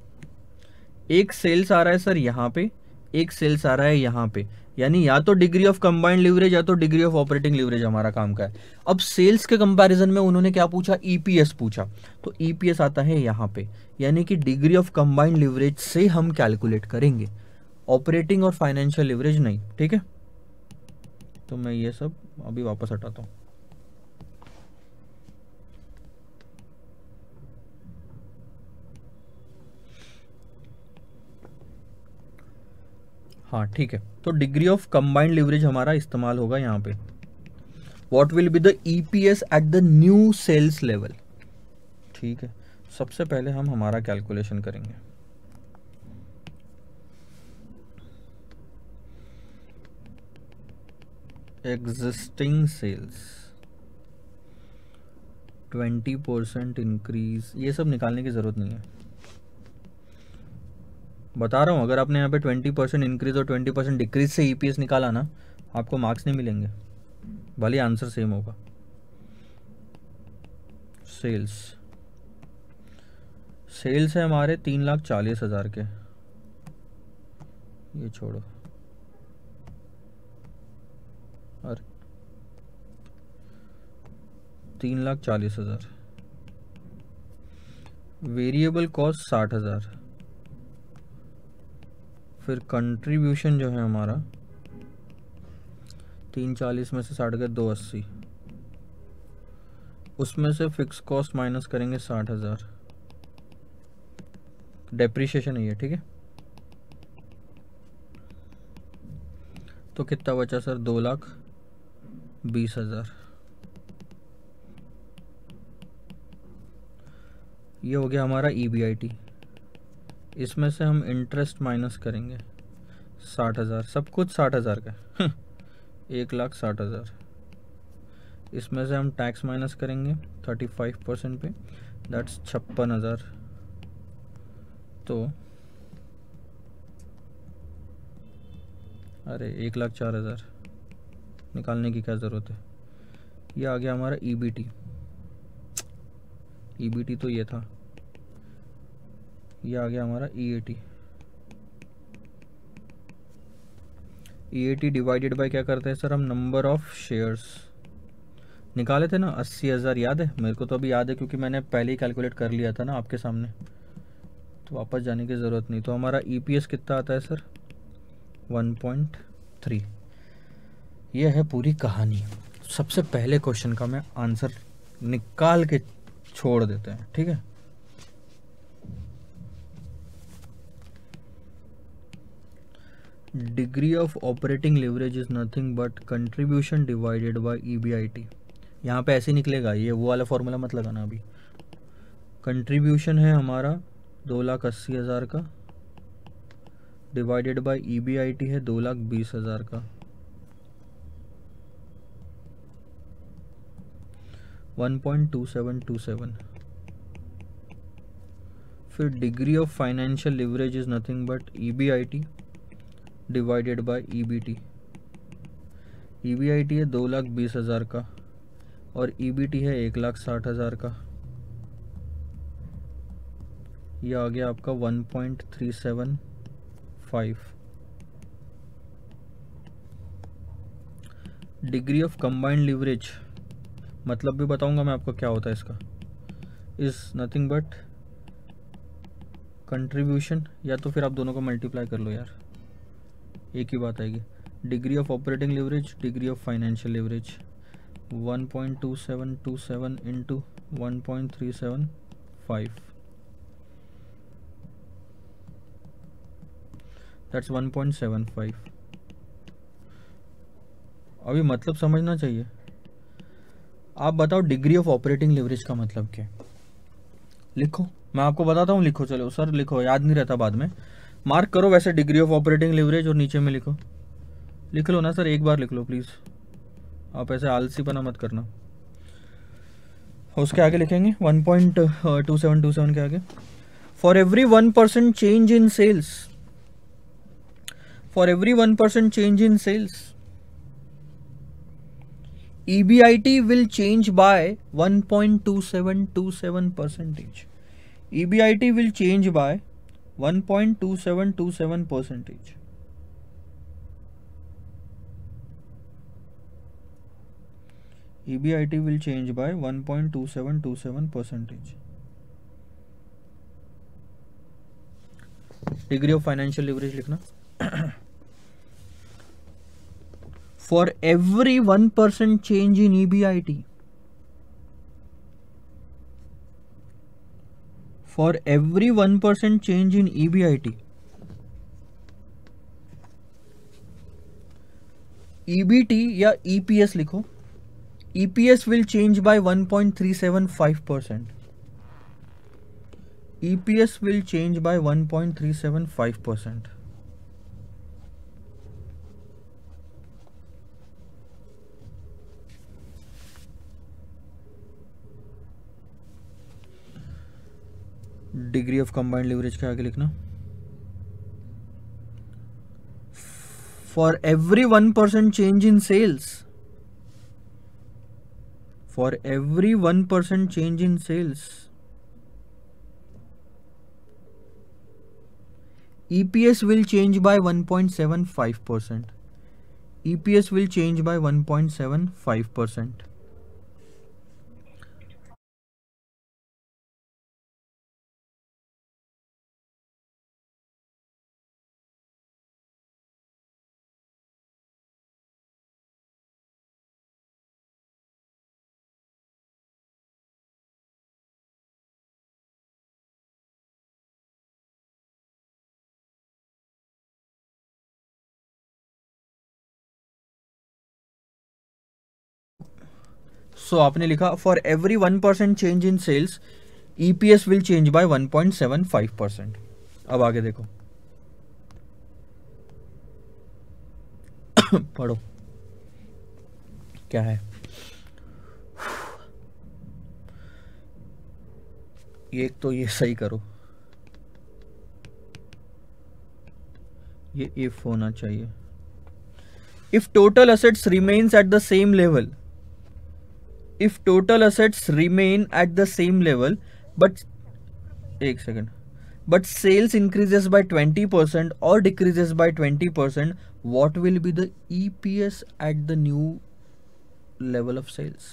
एक सेल्स आ रहा है सर यहाँ पे, एक सेल्स आ रहा है यहाँ पे, यानी या तो डिग्री ऑफ कंबाइंड लिवरेज या तो डिग्री ऑफ ऑपरेटिंग लिवरेज हमारा काम का है। अब सेल्स के कंपैरिजन में उन्होंने क्या पूछा, ईपीएस पूछा, तो ईपीएस आता है यहाँ पे, यानी कि डिग्री ऑफ कंबाइंड लिवरेज से हम कैलकुलेट करेंगे, ऑपरेटिंग और फाइनेंशियल लिवरेज नहीं। ठीक है, तो मैं ये सब अभी वापस हटाता हूँ। हाँ ठीक है, तो डिग्री ऑफ कंबाइंड लिवरेज हमारा इस्तेमाल होगा यहाँ पे। What will be the EPS at the new sales level. ठीक है, सबसे पहले हम हमारा कैलकुलेशन करेंगे। एग्जिस्टिंग सेल्स 20% इंक्रीज, ये सब निकालने की जरूरत नहीं है, बता रहा हूँ। अगर आपने यहाँ पे 20% इंक्रीज और 20% डिक्रीज से ईपीएस निकाला ना, आपको मार्क्स नहीं मिलेंगे, भले आंसर सेम होगा। सेल्स है हमारे 3,40,000 के, ये छोड़ो, अरे 3,40,000, वेरिएबल कॉस्ट 60,000, फिर कंट्रीब्यूशन जो है हमारा 340 में से 60 गए 280, उसमें से फिक्स कॉस्ट माइनस करेंगे 60,000, डेप्रिशिएशन ही है। ठीक है, तो कितना बचा सर, 2,20,000। ये हो गया हमारा ईबीआईटी। इसमें से हम इंटरेस्ट माइनस करेंगे 60,000, सब कुछ 60,000 का 1,60,000। इसमें से हम टैक्स माइनस करेंगे 35% पे, दैट्स 56,000। तो अरे 1,04,000 निकालने की क्या ज़रूरत है, ये आ गया हमारा ईबीटी। ईबीटी तो ये था, ये आ गया हमारा ईएटी। ईएटी डिवाइडेड बाय क्या करते हैं सर हम, नंबर ऑफ शेयर्स निकाले थे ना 80,000, याद है मेरे को, तो अभी याद है क्योंकि मैंने पहले ही कैलकुलेट कर लिया था ना आपके सामने, तो वापस जाने की ज़रूरत नहीं। तो हमारा ईपीएस कितना आता है सर, 1.3। ये है पूरी कहानी। सबसे पहले क्वेश्चन का मैं आंसर निकाल के छोड़ देते हैं। ठीक है, degree of operating leverage is nothing but contribution divided by EBIT. यहाँ पे ऐसे निकलेगा, ये वो वाला फॉर्मूला मत लगाना अभी। कंट्रीब्यूशन है हमारा 2,80,000 का, डिवाइडेड बाय ईबीआईटी है 2,20,000 का, 1.2727। फिर degree of financial leverage is nothing but EBIT divided by EBT. EBIT है 2,20,000 का और ईबीटी है 1,60,000 का, ये आ गया आपका 1.375। डिग्री ऑफ कंबाइंड लिवरेज मतलब भी बताऊंगा मैं आपको क्या होता है इसका, इज नथिंग बट कंट्रीब्यूशन, या तो फिर आप दोनों को मल्टीप्लाई कर लो यार, एक ही बात आएगी। Degree of operating leverage, degree of financial leverage, 1.2727 into 1.375, that's 1.75। अभी मतलब समझना चाहिए। आप बताओ डिग्री ऑफ ऑपरेटिंग लिवरेज का मतलब क्या है, लिखो, मैं आपको बताता हूँ, लिखो। चलो सर लिखो, याद नहीं रहता बाद में, मार्क करो वैसे डिग्री ऑफ ऑपरेटिंग लिवरेज और नीचे में लिखो, लिख लो ना सर, एक बार लिख लो प्लीज़, आप ऐसे आलसीपना मत करना। उसके आगे लिखेंगे 1.2727 के आगे, for every 1% change in sales, for every 1% change in sales EBIT will change by 1.2727%. EBIT will change by 1.2727%. EBIT will change by 1.2727%. Degree of financial leverage लिखना. For every 1% change in EBIT, for every 1% change in EBIT, EBT या EPS लिखो. EPS will change by 1.375%. EPS will change by 1.375%. Degree of combined leverage के आगे लिखना. For every 1% change in sales, for every 1% change in sales, EPS will change by 1.75%. EPS will change by 1.75%. So आपने लिखा for every 1% change in sales EPS will change by 1.75%. अब आगे देखो. पढ़ो क्या है. एक तो ये सही करो, ये इफ होना चाहिए. If total assets remains at the same level, if total assets remain at the same level but एक second but sales increases by 20% or decreases by 20%, what will be the EPS at the new level of sales?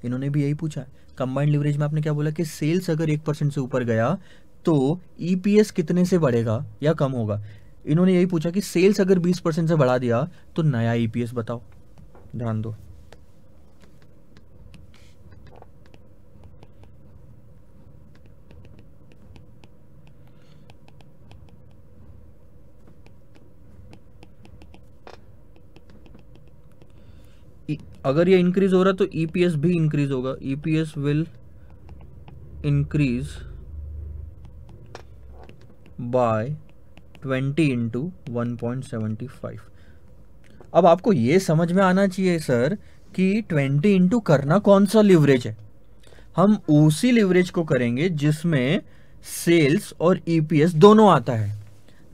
इन्होंने भी यही पूछा. Combined leverage में आपने क्या बोला कि सेल्स अगर 1% से ऊपर गया तो EPS कितने से बढ़ेगा या कम होगा. इन्होंने यही पूछा कि सेल्स अगर 20% से बढ़ा दिया तो नया EPS बताओ. ध्यान दो. अगर ये इंक्रीज हो रहा तो EPS भी इंक्रीज होगा. EPS will increase by 20 into 1.75. अब आपको ये समझ में आना चाहिए सर कि 20 इंटू करना कौन सा लिवरेज है. हम उसी लिवरेज को करेंगे जिसमें सेल्स और EPS दोनों आता है.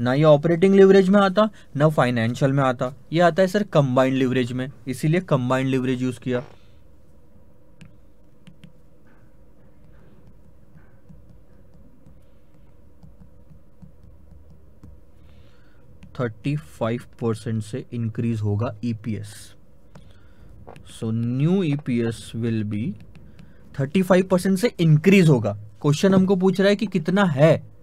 ना ये ऑपरेटिंग लिवरेज में आता, ना फाइनेंशियल में आता. ये आता है सर कंबाइंड लिवरेज में, इसीलिए कंबाइंड लिवरेज यूज किया. %35 से इंक्रीज होगा EPS. So new EPS will be 35% से इंक्रीज होगा. क्वेश्चन हमको पूछ रहा है कि कितना है.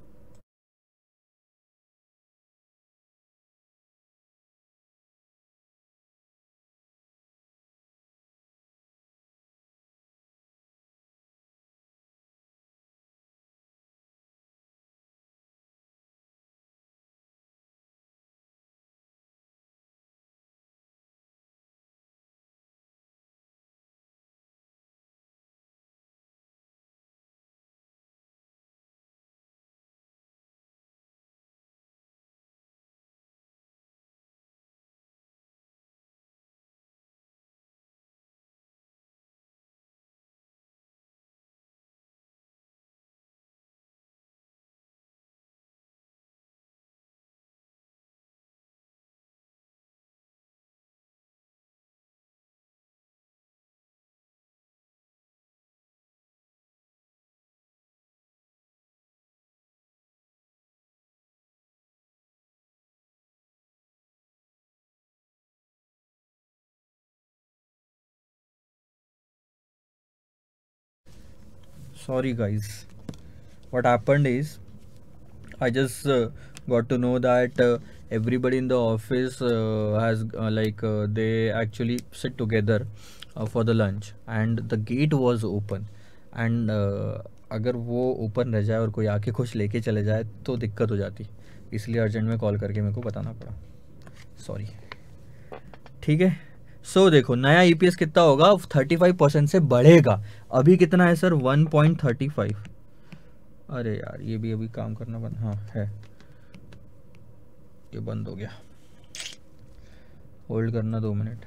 sorry guys, what happened is I just got to know that everybody in the office has they actually sit together for the lunch and the gate was open and अगर वो ओपन रह जाए और कोई आके कुछ लेके चले जाए तो दिक्कत हो जाती, इसलिए अर्जेंट में कॉल करके मेरे को बताना पड़ा, सॉरी। ठीक है, सो देखो नया ईपीएस कितना होगा, 35% से बढ़ेगा। अभी कितना है सर, 1.35। अरे यार ये भी अभी काम करना बंद, हाँ है, ये बंद हो गया, होल्ड करना 2 मिनट।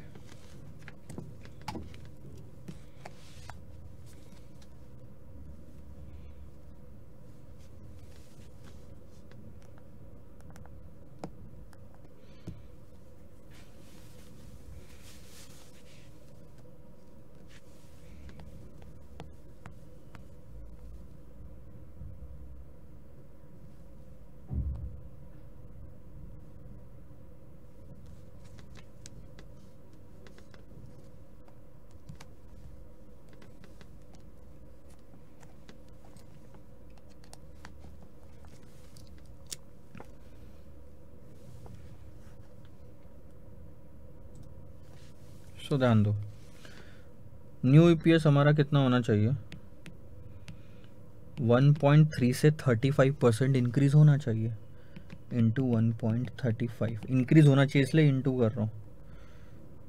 सो ध्यान दो, न्यू ईपीएस हमारा कितना होना चाहिए, 1.3 से 35% इंक्रीज होना चाहिए, इंटू 1.35 इंक्रीज होना चाहिए, इसलिए इंटू कर रहा हूँ,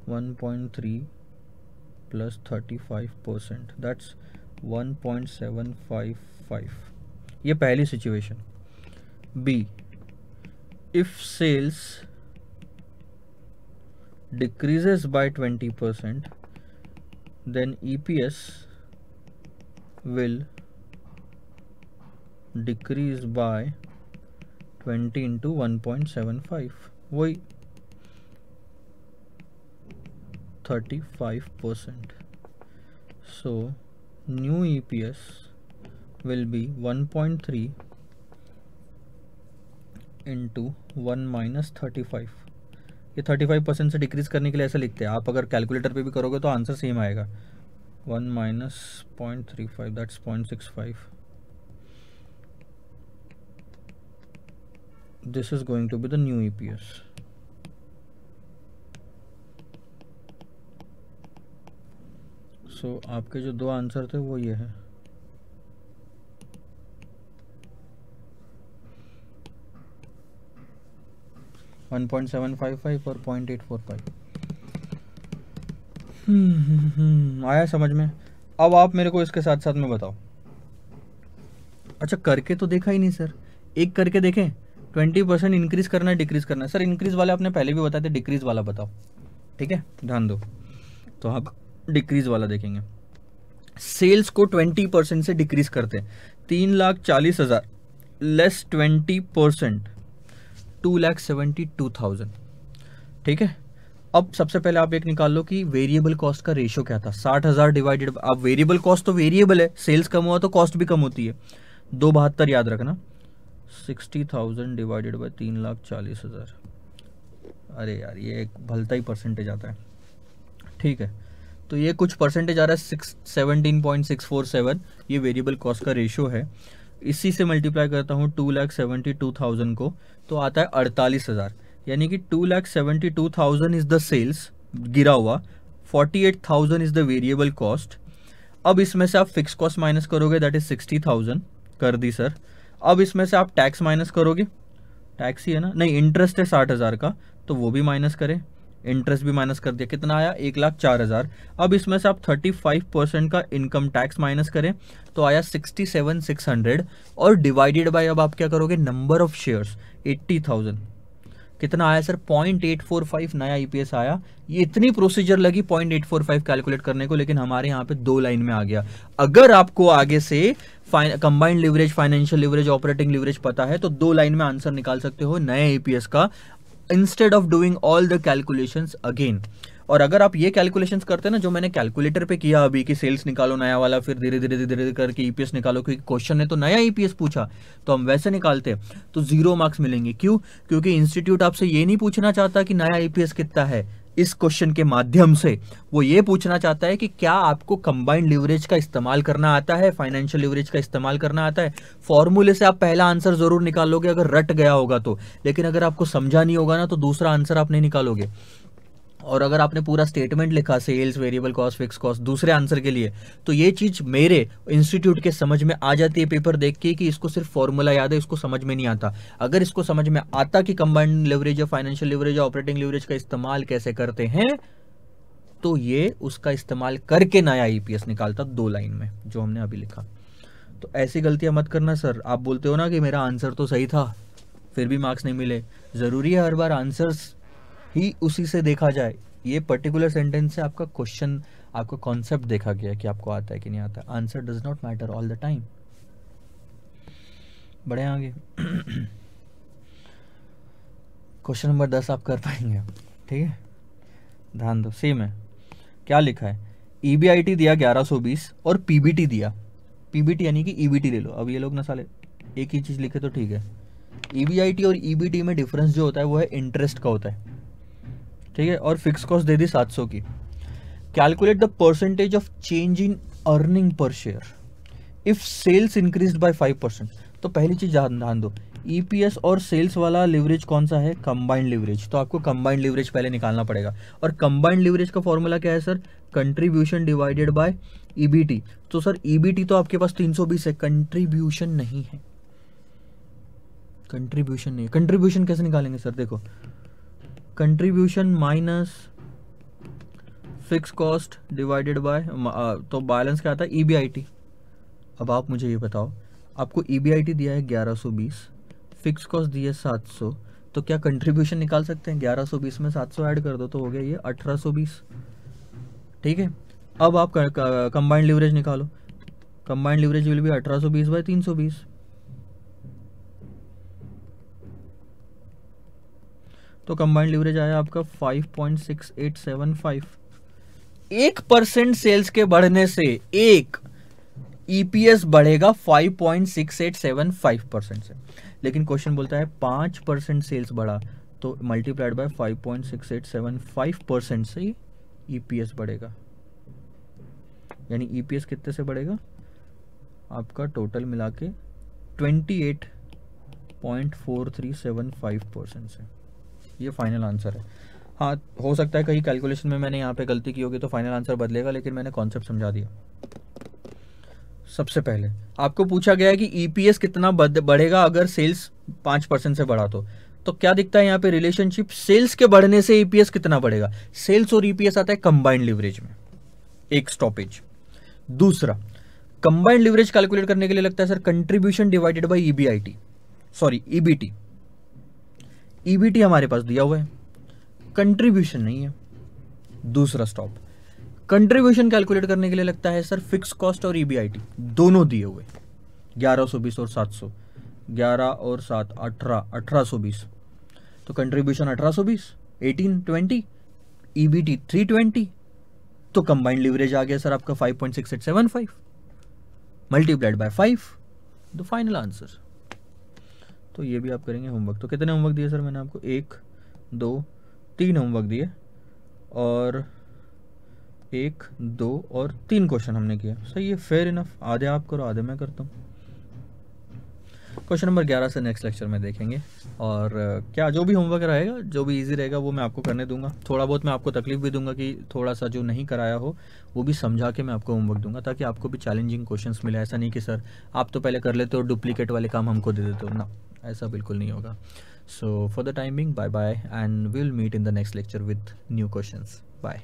1.3 प्लस 35% दैट्स 1.755। ये पहली situation. B, if sales decreases by 20%, then EPS will decrease by 20 into 1.75, वही 35%। So new EPS will be 1.3 into 1 minus 35। ये 35% से डिक्रीज करने के लिए ऐसा लिखते हैं, आप अगर कैलकुलेटर पे भी करोगे तो आंसर सेम आएगा, 1 minus 0.35 that's 0.65। This is going to be the new EPS. So आपके जो 2 आंसर थे वो ये है, वन 1.755 और 0.845। आया समझ में? अब आप मेरे को इसके साथ साथ में बताओ। अच्छा करके तो देखा ही नहीं सर, एक करके देखें, 20% इंक्रीज करना है डिक्रीज करना है। सर इंक्रीज वाला आपने पहले भी बताया था, डिक्रीज वाला बताओ। ठीक है ध्यान दो, तो आप डिक्रीज वाला देखेंगे। सेल्स को 20% से डिक्रीज करते हैं, 3,40,000 लेस 20%, 2,72,000। ठीक है, अब सबसे पहले आप एक निकाल लो कि वेरिएबल कॉस्ट का रेशियो क्या था, 60,000 डिवाइडेड, अब वेरिएबल कॉस्ट तो वेरिएबल है, सेल्स कम हुआ तो कॉस्ट भी कम होती है, 272 याद रखना, 60,000 डिवाइडेड बाय 3,40,000। अरे यार ये एक भलता ही परसेंटेज आता है। ठीक है, तो ये कुछ परसेंटेज आ रहा है, 17.647, ये वेरिएबल कॉस्ट का रेशियो है। इसी से मल्टीप्लाई करता हूँ 2,72,000 को, तो आता है 48,000, यानी कि 2,72,000 इज द सेल्स गिरा हुआ, 48,000 इज द वेरिएबल कॉस्ट। अब इसमें से आप फिक्स कॉस्ट माइनस करोगे, दैट इज 60,000 कर दी सर। अब इसमें से आप टैक्स माइनस करोगे, टैक्स ही है ना, नहीं इंटरेस्ट है 60,000 का, तो वो भी माइनस करें, इंटरेस्ट भी माइनस कर दिया, कितना आया 1,04,000। अब इसमें से आप 35% का इनकम टैक्स माइनस करें तो आया 67,600, और डिवाइडेड बाय अब आप क्या करोगे, नंबर ऑफ शेयर्स 80,000, कितना आया सर 0.845 नया ईपीएस आया। ये इतनी प्रोसीजर लगी 0.845 कैलकुलेट करने को, लेकिन हमारे यहाँ पे 2 लाइन में आ गया। अगर आपको आगे से combined leverage, financial leverage, operating leverage पता है तो 2 लाइन में आंसर निकाल सकते हो नए ईपीएस का, instead of doing all the calculations again. और अगर आप ये कैलकुलेशंस करते हैं ना जो मैंने कैलकुलेटर पे किया अभी, कि सेल्स निकालो नया वाला, फिर धीरे धीरे करके ईपीएस निकालो, क्योंकि क्वेश्चन ने तो नया ईपीएस पूछा, तो हम वैसे निकालते तो 0 मार्क्स मिलेंगे। क्यों? क्योंकि इंस्टीट्यूट आपसे ये नहीं पूछना चाहता कि नया ईपीएस कितना है, इस क्वेश्चन के माध्यम से वो ये पूछना चाहता है कि क्या आपको कंबाइंड लिवरेज का इस्तेमाल करना आता है, फाइनेंशियल लिवरेज का इस्तेमाल करना आता है। फॉर्मूले से आप पहला आंसर जरूर निकालोगे अगर रट गया होगा तो, लेकिन अगर आपको समझा नहीं होगा ना तो दूसरा आंसर आप नहीं निकालोगे। और अगर आपने पूरा स्टेटमेंट लिखा sales, variable cost, fix cost दूसरे आंसर के लिए, तो ये चीज मेरे इंस्टीट्यूट के समझ में आ जाती है पेपर देख के कि इसको सिर्फ फॉर्मूला याद है, इसको समझ में नहीं आता। अगर इसको समझ में आता कि कंबाइंड लिवरेज या फाइनेंशियल लिवरेज या ऑपरेटिंग लिवरेज का इस्तेमाल कैसे करते हैं, तो ये उसका इस्तेमाल करके नया ईपीएस निकालता 2 लाइन में, जो हमने अभी लिखा। तो ऐसी गलतियां मत करना सर। आप बोलते हो ना कि मेरा आंसर तो सही था फिर भी मार्क्स नहीं मिले। जरूरी है हर बार आंसर्स ही उसी से देखा जाए। ये पर्टिकुलर सेंटेंस से आपका क्वेश्चन, आपका कॉन्सेप्ट देखा गया कि आपको आता है कि नहीं आता। Answer does not matter all the time. बढ़े आगे। क्वेश्चन नंबर 10 आप कर पाएंगे, ठीक है, ध्यान दो। सेम है, क्या लिखा है, ईबीआईटी दिया 1120 और पीबीटी दिया। पीबीटी यानी कि ईबीटी ले लो। अब ये लोग ना साले एक ही चीज लिखे तो ठीक है। ईबीआईटी और ईबीटी में डिफरेंस जो होता है वो है इंटरेस्ट का होता है, ठीक है। और फिक्स कॉस्ट दे दी 700 की। Calculate the percentage of change in earning per share if sales increased by 5%। तो पहली चीज ध्यान दो, ईपीएस और सेल्स वाला लिवरेज कौन सा है, कंबाइंड लिवरेज। तो आपको कंबाइंड लिवरेज पहले निकालना पड़ेगा। और कंबाइंड लिवरेज का फॉर्मूला क्या है sir, contribution divided by EBT. तो सर ईबीटी तो आपके पास 320 है, कंट्रीब्यूशन नहीं है। कंट्रीब्यूशन नहीं है, कंट्रीब्यूशन कैसे निकालेंगे सर, देखो, contribution minus fix cost divided by, तो बैलेंस क्या आता है, ईबीआईटी। अब आप मुझे ये बताओ, आपको ईबीआईटी दिया है 1120, फिक्स कॉस्ट दी है 700, तो क्या कंट्रीब्यूशन निकाल सकते हैं। 1120 में 700 ऐड कर दो तो हो गया ये 1820, ठीक है। अब आप कंबाइंड लिवरेज निकालो। Combined leverage will be 1820 by 320। तो कंबाइंड लिवरेज आया आपका 5.6875। 1% सेल्स के बढ़ने से एक ईपीएस बढ़ेगा 5.6875% से। लेकिन क्वेश्चन बोलता है 5% सेल्स बढ़ा, तो मल्टीप्लाइड बाय 5.6875% से ईपीएस बढ़ेगा। यानी ईपीएस कितने से बढ़ेगा, आपका टोटल मिला के 28.4375% से। ये फाइनल आंसर है। हाँ, हो सकता है कहीं कैलकुलेशन में मैंने यहाँ पे गलती की होगी तो फाइनल आंसर बदलेगा, लेकिन मैंने कॉन्सेप्ट समझा दिया। सबसे पहले आपको पूछा गया है कि ईपीएस कितना बढ़ेगा अगर सेल्स 5% से बढ़ा तो क्या दिखता है यहाँ पे रिलेशनशिप, सेल्स के बढ़ने से ईपीएस कितना बढ़ेगा। सेल्स और ईपीएस आता है कंबाइंड लिवरेज में, एक स्टॉपेज। दूसरा, कंबाइंड लिवरेज कैलकुलेट करने के लिए लगता है sir contribution divided by EBIT, sorry EBT. EBT हमारे पास दिया हुआ है, कंट्रीब्यूशन नहीं है। दूसरा स्टॉप, कंट्रीब्यूशन कैलकुलेट करने के लिए लगता है सर फिक्स कॉस्ट और ईबीआईटी दोनों दिए हुए, 1120 और 700, 11 और 7 18, 1820। तो कंट्रीब्यूशन 1820, 1820, ईबीटी 320। तो कंबाइंड लिवरेज आ गया सर आपका 5.6875 multiplied by 5, the final answer. तो ये भी आप करेंगे होमवर्क। तो कितने होमवर्क दिए सर मैंने आपको, 1 2 3 होमवर्क दिए, और 1 2 और 3 क्वेश्चन हमने किया। सही है, फेयर इनफ। आधे आप करो, आधे मैं करता हूँ। क्वेश्चन नंबर 11 से नेक्स्ट लेक्चर में देखेंगे। और क्या जो भी होमवर्क रहेगा, जो भी इजी रहेगा वो मैं आपको करने दूंगा। थोड़ा बहुत मैं आपको तकलीफ भी दूंगा कि थोड़ा सा जो नहीं कराया हो वो भी समझा के मैं आपको होमवर्क दूंगा, ताकि आपको भी चैलेंजिंग क्वेश्चंस मिले। ऐसा नहीं कि सर आप तो पहले कर लेते हो, डुप्लीकेट वाले काम हमको दे देते हो ना, ऐसा बिल्कुल नहीं होगा। So for the time being, bye bye, and we will meet in the next lecture with new questions. Bye.